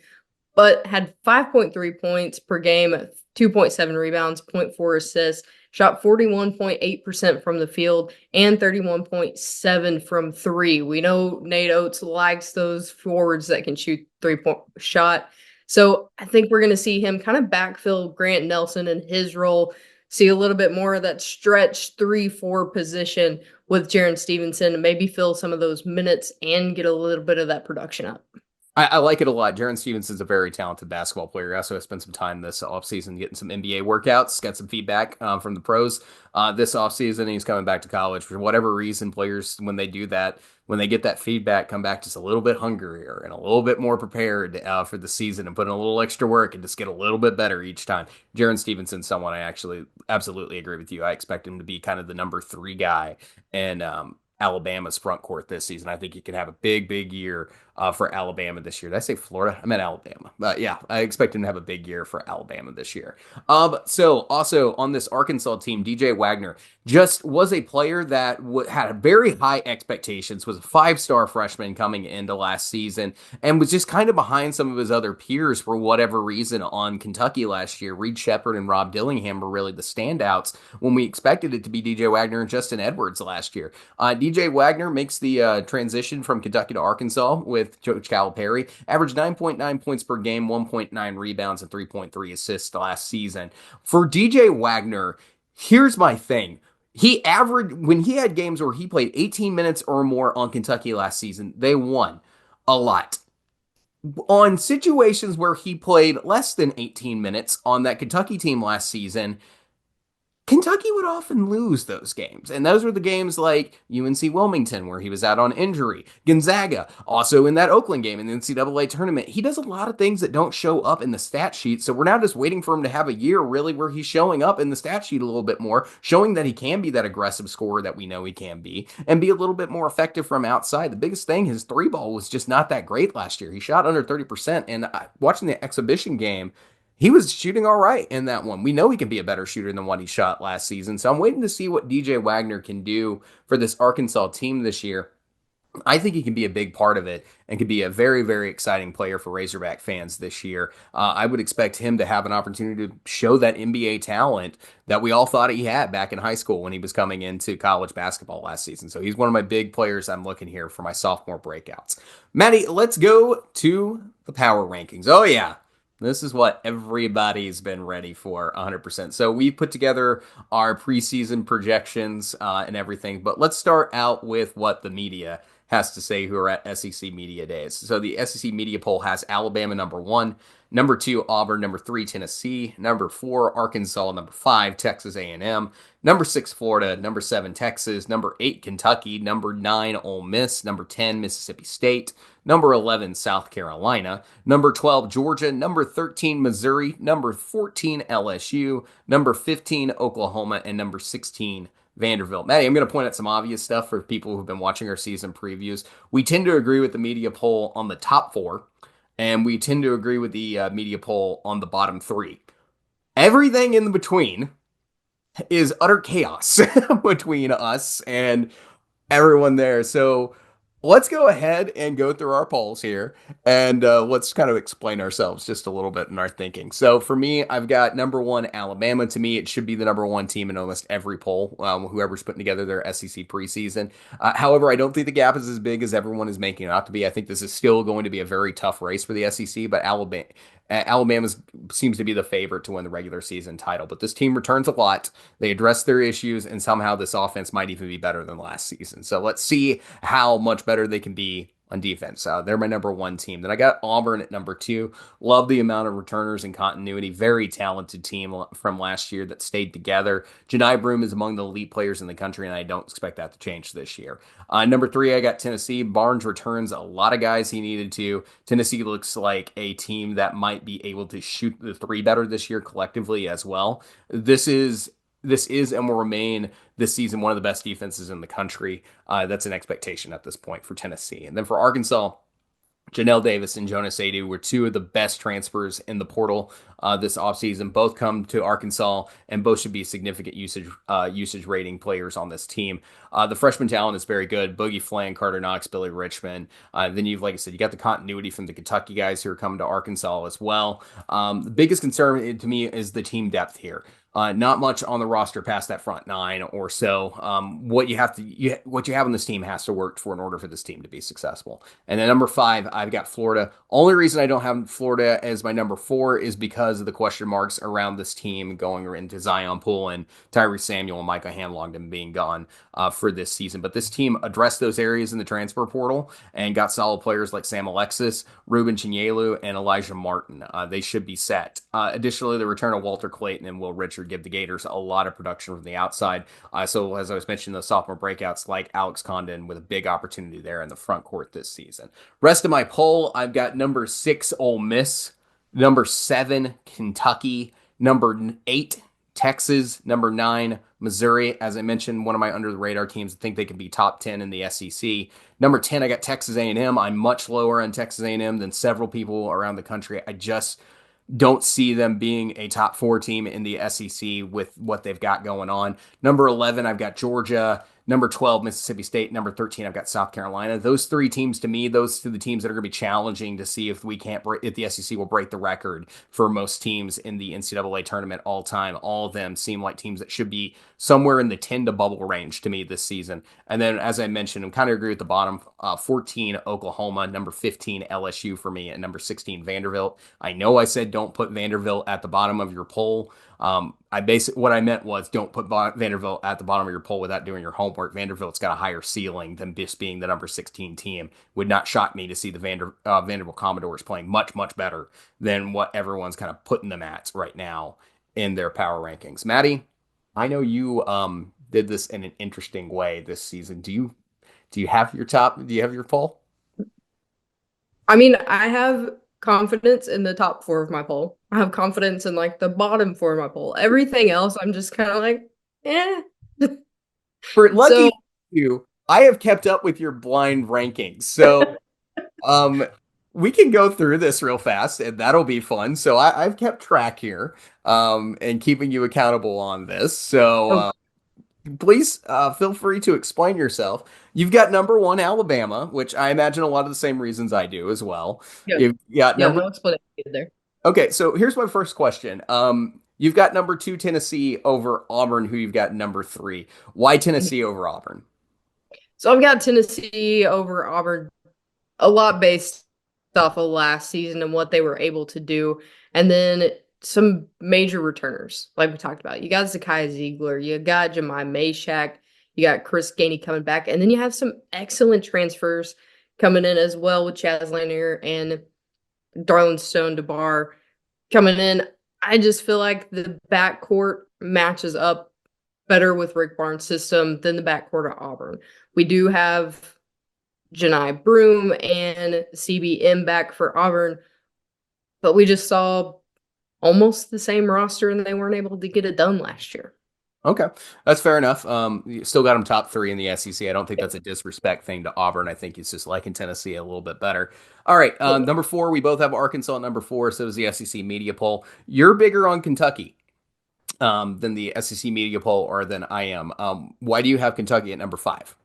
but had 5.3 points per game, 2.7 rebounds, 0.4 assists, shot 41.8% from the field, and 31.7 from three. We know Nate Oats likes those forwards that can shoot three-point shot. So I think we're going to see him kind of backfill Grant Nelson in his role, see a little bit more of that stretch 3-4 position with Jaron Stevenson, and maybe fill some of those minutes and get a little bit of that production up. I like it a lot. Jaron Stevenson's a very talented basketball player. I also have spent some time this offseason getting some NBA workouts, got some feedback from the pros this offseason. He's coming back to college. For whatever reason, players, when they do that, when they get that feedback, come back just a little bit hungrier and a little bit more prepared for the season and put in a little extra work and just get a little bit better each time. Jaron Stevenson's someone I actually absolutely agree with you. I expect him to be kind of the number 3 guy and Alabama's front court this season. I think he could have a big year for Alabama this year. Did I say Florida? I meant Alabama. But yeah, I expect him to have a big year for Alabama this year. So also on this Arkansas team, DJ Wagner just was a player that had very high expectations, was a 5-star freshman coming into last season, and was just kind of behind some of his other peers for whatever reason on Kentucky last year. Reed Sheppard and Rob Dillingham were really the standouts when we expected it to be DJ Wagner and Justin Edwards last year. DJ Wagner makes the transition from Kentucky to Arkansas with Coach Calipari, averaged 9.9 points per game, 1.9 rebounds, and 3.3 assists last season. For DJ Wagner, here's my thing. He averaged, when he had games where he played 18 minutes or more on Kentucky last season, they won a lot. On situations where he played less than 18 minutes on that Kentucky team last season, Kentucky would often lose those games. And those were the games like UNC Wilmington, where he was out on injury. Gonzaga, also in that Oakland game in the NCAA tournament. He does a lot of things that don't show up in the stat sheet. So we're now just waiting for him to have a year really where he's showing up in the stat sheet a little bit more, showing that he can be that aggressive scorer that we know he can be, and be a little bit more effective from outside. The biggest thing, his 3-ball was just not that great last year. He shot under 30%. And watching the exhibition game, he was shooting all right in that one. We know he can be a better shooter than what he shot last season. So I'm waiting to see what DJ Wagner can do for this Arkansas team this year. I think he can be a big part of it and could be a very exciting player for Razorback fans this year. I would expect him to have an opportunity to show that NBA talent that we all thought he had back in high school when he was coming into college basketball last season. So he's one of my big players I'm looking here for my sophomore breakouts. Maddie, let's go to the power rankings. Oh yeah. This is what everybody's been ready for 100%. So we put together our preseason projections and everything, but let's start out with what the media has to say who are at SEC Media Days. So the SEC Media Poll has Alabama number 1, number 2, Auburn, number 3, Tennessee, number 4, Arkansas, number 5, Texas A&M, number 6, Florida, number 7, Texas, number 8, Kentucky, number 9, Ole Miss, number 10, Mississippi State, number 11, South Carolina, number 12, Georgia, number 13, Missouri, number 14, LSU, number 15, Oklahoma, and number 16, Vanderbilt. Maddie, I'm going to point out some obvious stuff for people who've been watching our season previews. We tend to agree with the media poll on the top 4, and we tend to agree with the media poll on the bottom 3. Everything in between is utter chaos between us and everyone there. So let's go ahead and go through our polls here, and let's kind of explain ourselves just a little bit in our thinking. So for me, I've got number 1, Alabama. To me, it should be the number 1 team in almost every poll, whoever's putting together their SEC preseason. However, I don't think the gap is as big as everyone is making it out to be. I think this is still going to be a very tough race for the SEC, but Alabama seems to be the favorite to win the regular season title. But this team returns a lot. They address their issues, and somehow this offense might even be better than last season. So let's see how much better they can be on defense. They're my number 1 team. Then I got Auburn at number 2. Love the amount of returners and continuity. Very talented team from last year that stayed together. Johni Broome is among the elite players in the country, and I don't expect that to change this year. Number 3, I got Tennessee. Barnes returns a lot of guys he needed to. Tennessee looks like a team that might be able to shoot the 3 better this year collectively as well. This is this is and will remain this season one of the best defenses in the country. That's an expectation at this point for Tennessee. And then for Arkansas, Johnell Davis and Jonas Aidoo were two of the best transfers in the portal this offseason. Both come to Arkansas, and both should be significant usage rating players on this team. The freshman talent is very good. Boogie Fland, Carter Knox, Billy Richmond. Then you've, like I said, you got the continuity from the Kentucky guys who are coming to Arkansas as well. The biggest concern to me is the team depth here. Not much on the roster past that front nine or so. What you have on this team has to work for in order for this team to be successful. And then number 5, I've got Florida. Only reason I don't have Florida as my number 4 is because of the question marks around this team going into Zion Poole and Tyree Samuel and Micah Hanlongden being gone for this season. But this team addressed those areas in the transfer portal and got solid players like Sam Alexis, Ruben Chinyelu, and Elijah Martin. They should be set. Additionally, the return of Walter Clayton and Will Richard give the Gators a lot of production from the outside. So as I was mentioning, the sophomore breakouts like Alex Condon with a big opportunity there in the front court this season. Rest of my poll, I've got number 6, Ole Miss, number 7, Kentucky, number 8, Texas, number 9, Missouri. As I mentioned, one of my under the radar teams. I think they can be top 10 in the SEC. Number 10, I got Texas A&M. I'm much lower on Texas A&M than several people around the country. I just don't see them being a top 4 team in the SEC with what they've got going on. Number 11, I've got Georgia. Number 12, Mississippi State. Number 13, I've got South Carolina. Those 3 teams, to me, those are the teams that are going to be challenging to see if if the SEC will break the record for most teams in the NCAA tournament all time. All of them seem like teams that should be somewhere in the 10 to bubble range to me this season. And then, as I mentioned, I kind of agree with the bottom. 14, Oklahoma. Number 15, LSU for me. And number 16, Vanderbilt. I know I said don't put Vanderbilt at the bottom of your poll. What I meant was don't put Vanderbilt at the bottom of your poll without doing your homework. Vanderbilt's got a higher ceiling than just being the number 16 team. Would not shock me to see the Vanderbilt Commodores playing much, much better than what everyone's kind of putting them at right now in their power rankings. Maddie, I know you did this in an interesting way this season. Do you have your poll? I mean, I have confidence in the top 4 of my poll. I have confidence in like the bottom 4 of my poll. Everything else, I'm just kind of like, eh. For lucky you, I have kept up with your blind rankings. So we can go through this real fast and that'll be fun. So I've kept track here and keeping you accountable on this. So please feel free to explain yourself. You've got number 1, Alabama, which I imagine a lot of the same reasons I do as well. Yeah. You've got no explanation there. Okay, so here's my first question. You've got number 2, Tennessee over Auburn, who you've got number 3. Why Tennessee over Auburn? So I've got Tennessee over Auburn a lot based off of last season and what they were able to do. And then some major returners, like we talked about. You got Zakiya Ziegler, you got Jemai Meshack, you got Chris Gainey coming back, and then you have some excellent transfers coming in as well with Chaz Lanier and Darlin Stone DeBar coming in. I just feel like the backcourt matches up better with Rick Barnes' system than the backcourt of Auburn. We do have Johni Broome and CBM back for Auburn, but we just saw almost the same roster and they weren't able to get it done last year. Okay, that's fair enough. You still got them top 3 in the SEC. I don't think that's a disrespect thing to Auburn. I think it's just liking Tennessee a little bit better. All right, number 4, we both have Arkansas at number 4, so does the SEC media poll. You're bigger on Kentucky than the SEC media poll or than I am. Why do you have Kentucky at number 5?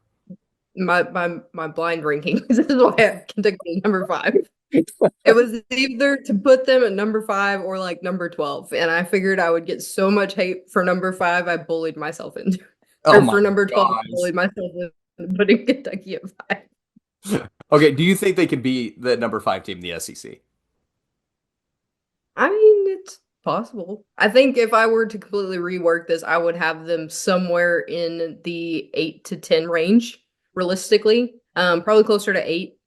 My blind rankings. This is why I have Kentucky at number 5. It was either to put them at number 5 or like number 12. And I figured I would get so much hate for number 5, I bullied myself into. Or for number 12, I bullied myself into putting Kentucky at 5. Okay, do you think they could be the number 5 team in the SEC? I mean, it's possible. I think if I were to completely rework this, I would have them somewhere in the 8 to 10 range, realistically. Probably closer to 8.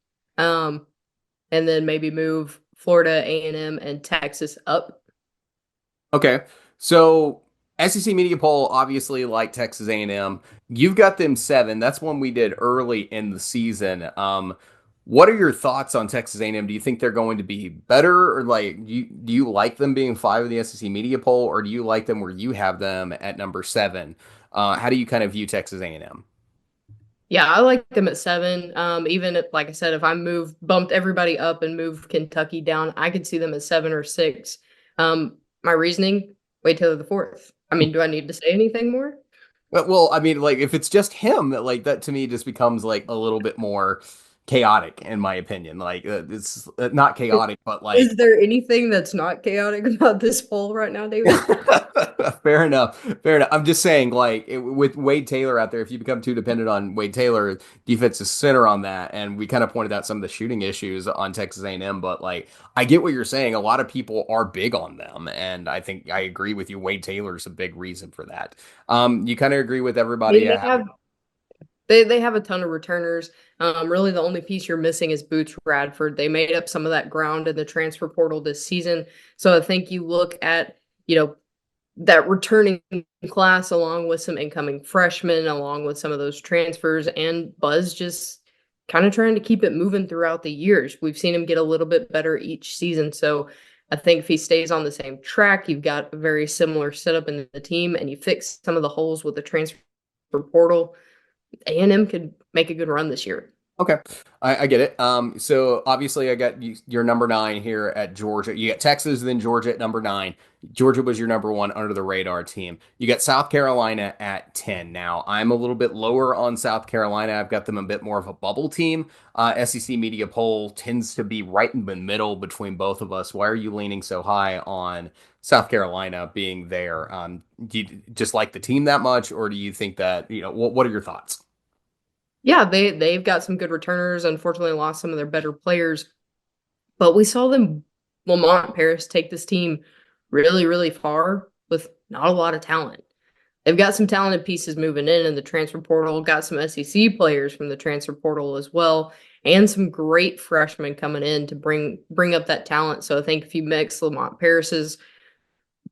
And then maybe move Florida, A&M, and Texas up. Okay, so SEC media poll, obviously, like Texas A&M. You've got them 7. That's one we did early in the season. What are your thoughts on Texas A&M? Do you think they're going to be better, or like do you like them being 5 in the SEC media poll, or do you like them where you have them at number 7? How do you kind of view Texas A&M? Yeah, I like them at 7. Even if, like I said, if I bumped everybody up and moved Kentucky down, I could see them at 7 or 6. My reasoning, Wade Taylor the fourth. I mean, do I need to say anything more? Well, I mean, like if it's just him, like that to me just becomes like a little bit more chaotic, in my opinion. Like it's not chaotic, but like Is there anything that's not chaotic about this poll right now, David? fair enough. Fair enough. I'm just saying, like with Wade Taylor out there, if you become too dependent on Wade Taylor, defense is center on that, and we kind of pointed out some of the shooting issues on Texas A&M. But like, I get what you're saying. A lot of people are big on them, and I think I agree with you. Wade Taylor is a big reason for that. You kind of agree with everybody. They have a ton of returners. Really, the only piece you're missing is Boots Radford. They made up some of that ground in the transfer portal this season. So I think you look at, that returning class along with some incoming freshmen, along with some of those transfers, and Buzz just kind of trying to keep it moving throughout the years. We've seen him get a little bit better each season. So I think if he stays on the same track, you've got a very similar setup in the team, and you fix some of the holes with the transfer portal, A&M could make a good run this year. Okay, I get it. So obviously I got your number 9 here at Georgia. You got Texas, then Georgia at number 9. Georgia was your number 1 under the radar team. You got South Carolina at 10. Now I'm a little bit lower on South Carolina. I've got them a bit more of a bubble team. SEC media poll tends to be right in the middle between both of us. Why are you leaning so high on South Carolina being there? Do you just like the team that much, or do you think that, what are your thoughts? Yeah, they've got some good returners. Unfortunately, lost some of their better players, but we saw them, Lamont Paris, take this team really, really far with not a lot of talent. They've got some talented pieces moving in the transfer portal, got some SEC players from the transfer portal as well, and some great freshmen coming in to bring up that talent. So I think if you mix Lamont Paris's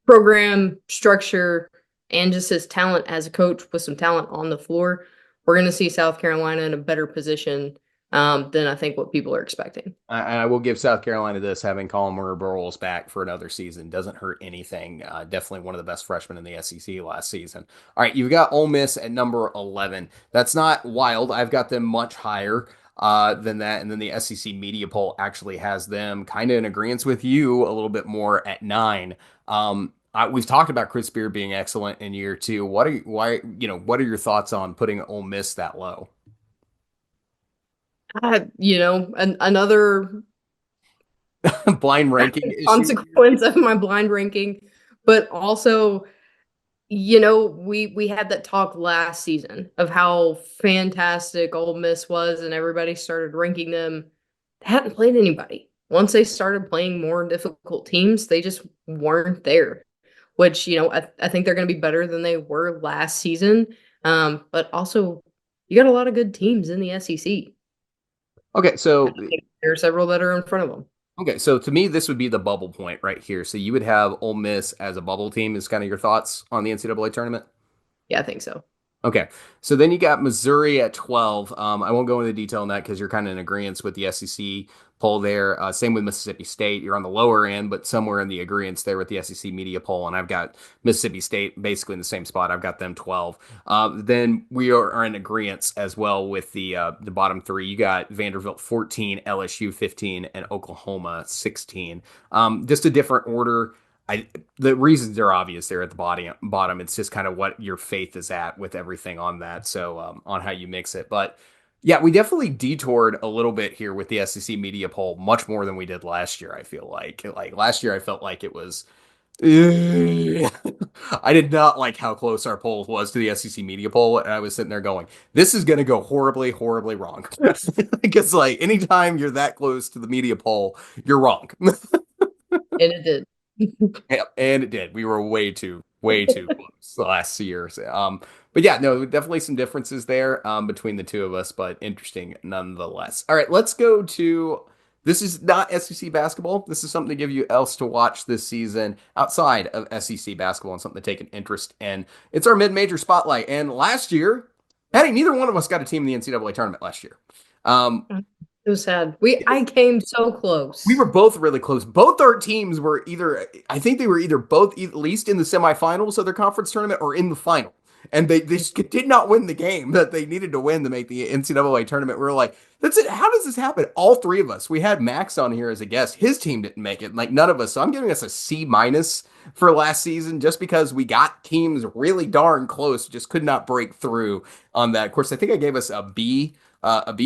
program structure and just his talent as a coach with some talent on the floor, we're going to see South Carolina in a better position than I think what people are expecting. I will give South Carolina this: having Colin Burrows back for another season doesn't hurt anything. Definitely one of the best freshmen in the SEC last season. All right, you've got Ole Miss at number 11. That's not wild. I've got them much higher than that, and then the SEC media poll actually has them kind of in agreement with you a little bit more at 9. We've talked about Chris Beard being excellent in year 2. What are your thoughts on putting Ole Miss that low? Another blind ranking consequence of my blind ranking, but also, we had that talk last season of how fantastic Ole Miss was, and everybody started ranking them. They hadn't played anybody. Once they started playing more difficult teams, they just weren't there. Which, I think they're going to be better than they were last season. But also, you got a lot of good teams in the SEC. Okay, so there are several that are in front of them. Okay, so to me, this would be the bubble point right here. So you would have Ole Miss as a bubble team. Is kind of your thoughts on the NCAA tournament? Yeah, I think so. Okay, so then you got Missouri at 12. I won't go into detail on that because you're kind of in agreement with the SEC poll there. Same with Mississippi State. You're on the lower end, but somewhere in the agreement there with the SEC media poll. And I've got Mississippi State basically in the same spot. I've got them 12. Then we are in agreement as well with the bottom 3. You got Vanderbilt 14, LSU 15, and Oklahoma 16. Just a different order. The reasons are obvious there at the bottom. It's just kind of what your faith is at with everything on that. So on how you mix it. But yeah, we definitely detoured a little bit here with the SEC media poll, much more than we did last year. I feel like last year, I felt like it was, I did not like how close our poll was to the SEC media poll. And I was sitting there going, this is going to go horribly, horribly wrong. Because anytime you're that close to the media poll, you're wrong. And it did. Yeah, and it did. We were way too close last year. But yeah, no, definitely some differences there between the two of us, but interesting nonetheless. All right, let's go to, this is not SEC basketball. This is something to give you else to watch this season outside of SEC basketball and something to take an interest in. It's our mid-major spotlight. And last year, neither one of us got a team in the NCAA tournament last year. It was sad. I came so close. We were both really close. Both our teams were either, I think they were either both at least in the semifinals of their conference tournament or in the final. And they just did not win the game that they needed to win to make the NCAA tournament. We were like, that's it. How does this happen? All three of us. We had Max on here as a guest. His team didn't make it. Like none of us. So I'm giving us a C- for last season just because we got teams really darn close, just could not break through on that. Of course, I think I gave us a B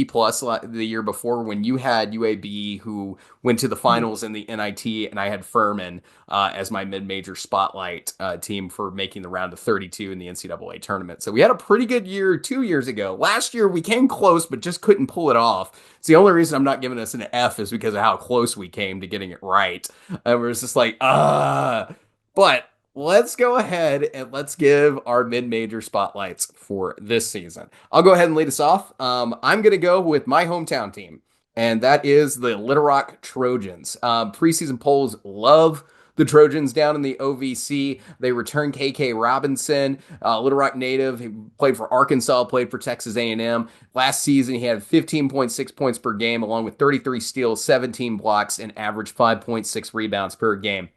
plus the year before when you had UAB who went to the finals in the NIT, and I had Furman as my mid-major spotlight team for making the round of 32 in the NCAA tournament. So we had a pretty good year 2 years ago. Last year we came close, but just couldn't pull it off. It's the only reason I'm not giving us an F is because of how close we came to getting it right. It was just like, but let's go ahead and let's give our mid-major spotlights for this season. I'll go ahead and lead us off. I'm going to go with my hometown team, and that is the Little Rock Trojans. Preseason polls love the Trojans down in the OVC. They return KK Robinson, Little Rock native. He played for Arkansas, played for Texas A&M. Last season, he had 15.6 points per game, along with 33 steals, 17 blocks, and averaged 5.6 rebounds per game.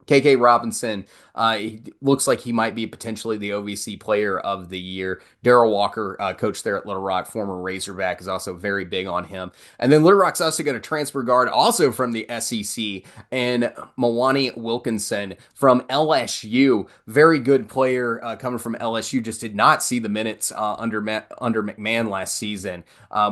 KK Robinson, he looks like he might be potentially the OVC player of the year. Darrell Walker, coach there at Little Rock, former Razorback, is also very big on him. And then Little Rock's also got a transfer guard, also from the SEC, and Mwani Wilkinson from LSU. Very good player coming from LSU, just did not see the minutes under McMahon last season.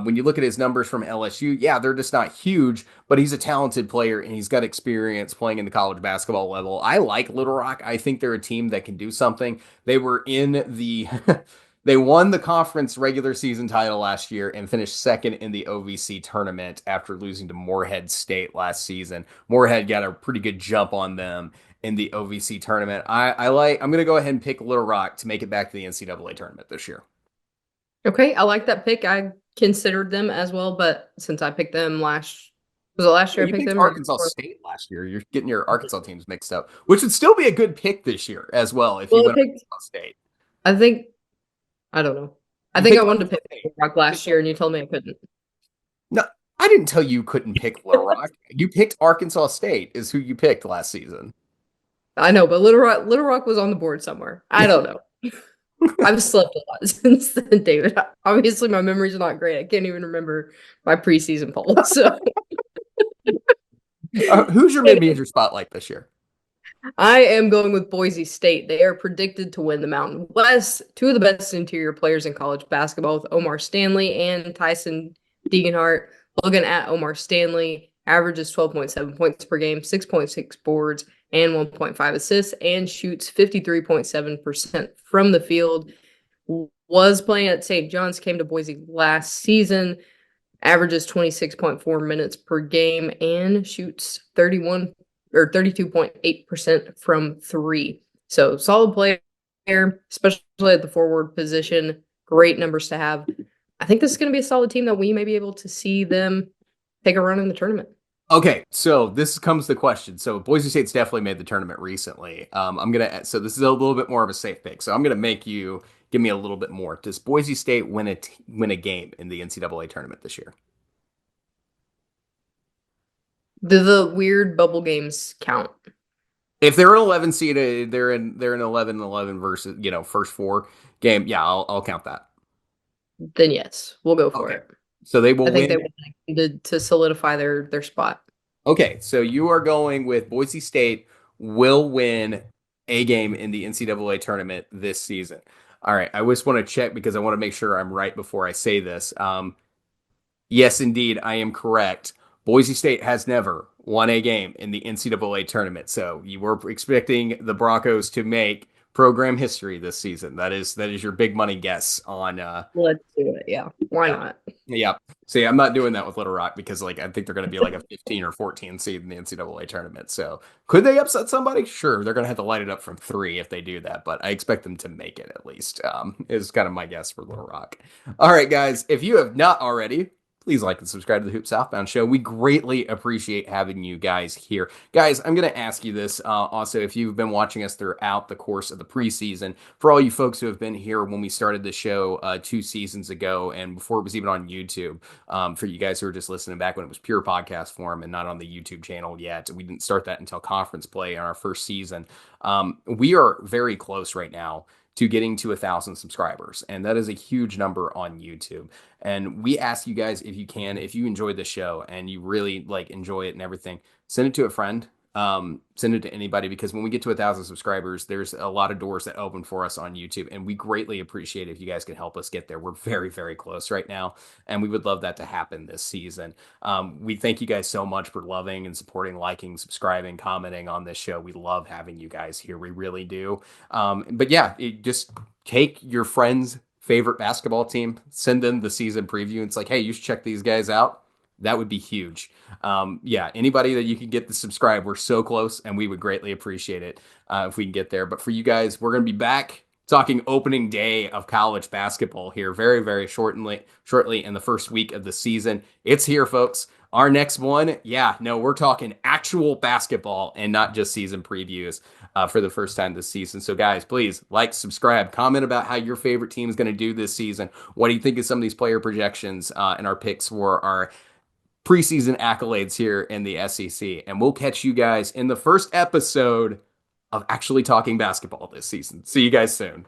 When you look at his numbers from LSU, yeah, they're just not huge, but he's a talented player, and he's got experience playing in the college basketball level. I like Little Rock. I think they're a team that can do something. They were in the they won the conference regular season title last year and finished second in the OVC tournament after losing to Morehead State last season. Morehead got a pretty good jump on them in the OVC tournament. I'm going to go ahead and pick Little Rock to make it back to the NCAA tournament this year. Okay, I like that pick. I considered them as well, but since I picked them last year? You picked Arkansas State last year. You're getting your Arkansas teams mixed up, which would still be a good pick this year as well if you went Arkansas State. I don't know. I think I wanted to pick Little Rock last year, and you told me I couldn't. No, I didn't tell you couldn't pick Little Rock. You picked Arkansas State is who you picked last season. I know, but Little Rock was on the board somewhere. I don't know. I've slept a lot since then, David. Obviously, my memory's not great. I can't even remember my preseason poll. So, who's your mid-major spotlight this year? I am going with Boise State. They are predicted to win the Mountain West. Two of the best interior players in college basketball with Omar Stanley and Tyson Degenhart. Looking at Omar Stanley, averages 12.7 points per game, 6.6 boards, and 1.5 assists, and shoots 53.7% from the field. Was playing at St. John's, came to Boise last season, averages 26.4 minutes per game, and shoots 32.8% from three. So solid player, especially at the forward position. Great numbers to have. I think this is going to be a solid team that we may be able to see them take a run in the tournament. Okay, so this comes the question. So Boise State's definitely made the tournament recently. So this is a little bit more of a safe pick. So I'm gonna make you give me a little bit more. Does Boise State win a game in the NCAA tournament this year? Do the weird bubble games count? If they're an 11 seed, they're in 11-11 versus first four game. Yeah, I'll count that. Then yes, we'll go for it. So they will win. I think they will to solidify their spot. Okay, so you are going with Boise State will win a game in the NCAA tournament this season. All right, I just want to check because I want to make sure I'm right before I say this. Yes, indeed, I am correct. Boise State has never won a game in the NCAA tournament. So you were expecting the Broncos to make program history this season. That is your big money guess on let's do it. Yeah. Why not? Yeah. See, I'm not doing that with Little Rock because I think they're going to be like a 15 or 14 seed in the NCAA tournament. So could they upset somebody? Sure. They're going to have to light it up from 3 if they do that, but I expect them to make it at least, is kind of my guess for Little Rock. All right, guys, if you have not already, please like and subscribe to the Hoop Southbound Show. We greatly appreciate having you guys here. Guys, I'm going to ask you this also, if you've been watching us throughout the course of the preseason, for all you folks who have been here when we started the show 2 seasons ago and before it was even on YouTube, for you guys who are just listening back when it was pure podcast form and not on the YouTube channel yet, we didn't start that until conference play in our first season. We are very close right now to getting to 1,000 subscribers. And that is a huge number on YouTube. And we ask you guys, if you can, if you enjoyed the show and you really enjoy it and everything, send it to a friend. Send it to anybody, because when we get to 1,000 subscribers, there's a lot of doors that open for us on YouTube, and we greatly appreciate if you guys can help us get there. We're very, very close right now, and we would love that to happen this season. We thank you guys so much for loving and supporting, liking, subscribing, commenting on this show. We love having you guys here. We really do. But yeah, just take your friend's favorite basketball team, send them the season preview. It's like, hey, you should check these guys out. That would be huge. Yeah, anybody that you can get to subscribe, we're so close, and we would greatly appreciate it if we can get there. But for you guys, we're going to be back talking opening day of college basketball here very, very shortly in the first week of the season. It's here, folks. Our next one, we're talking actual basketball and not just season previews for the first time this season. So guys, please like, subscribe, comment about how your favorite team is going to do this season. What do you think of some of these player projections and our picks for our preseason accolades here in the SEC? And we'll catch you guys in the first episode of actually talking basketball this season. See you guys soon.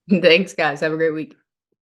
Thanks, guys. Have a great week.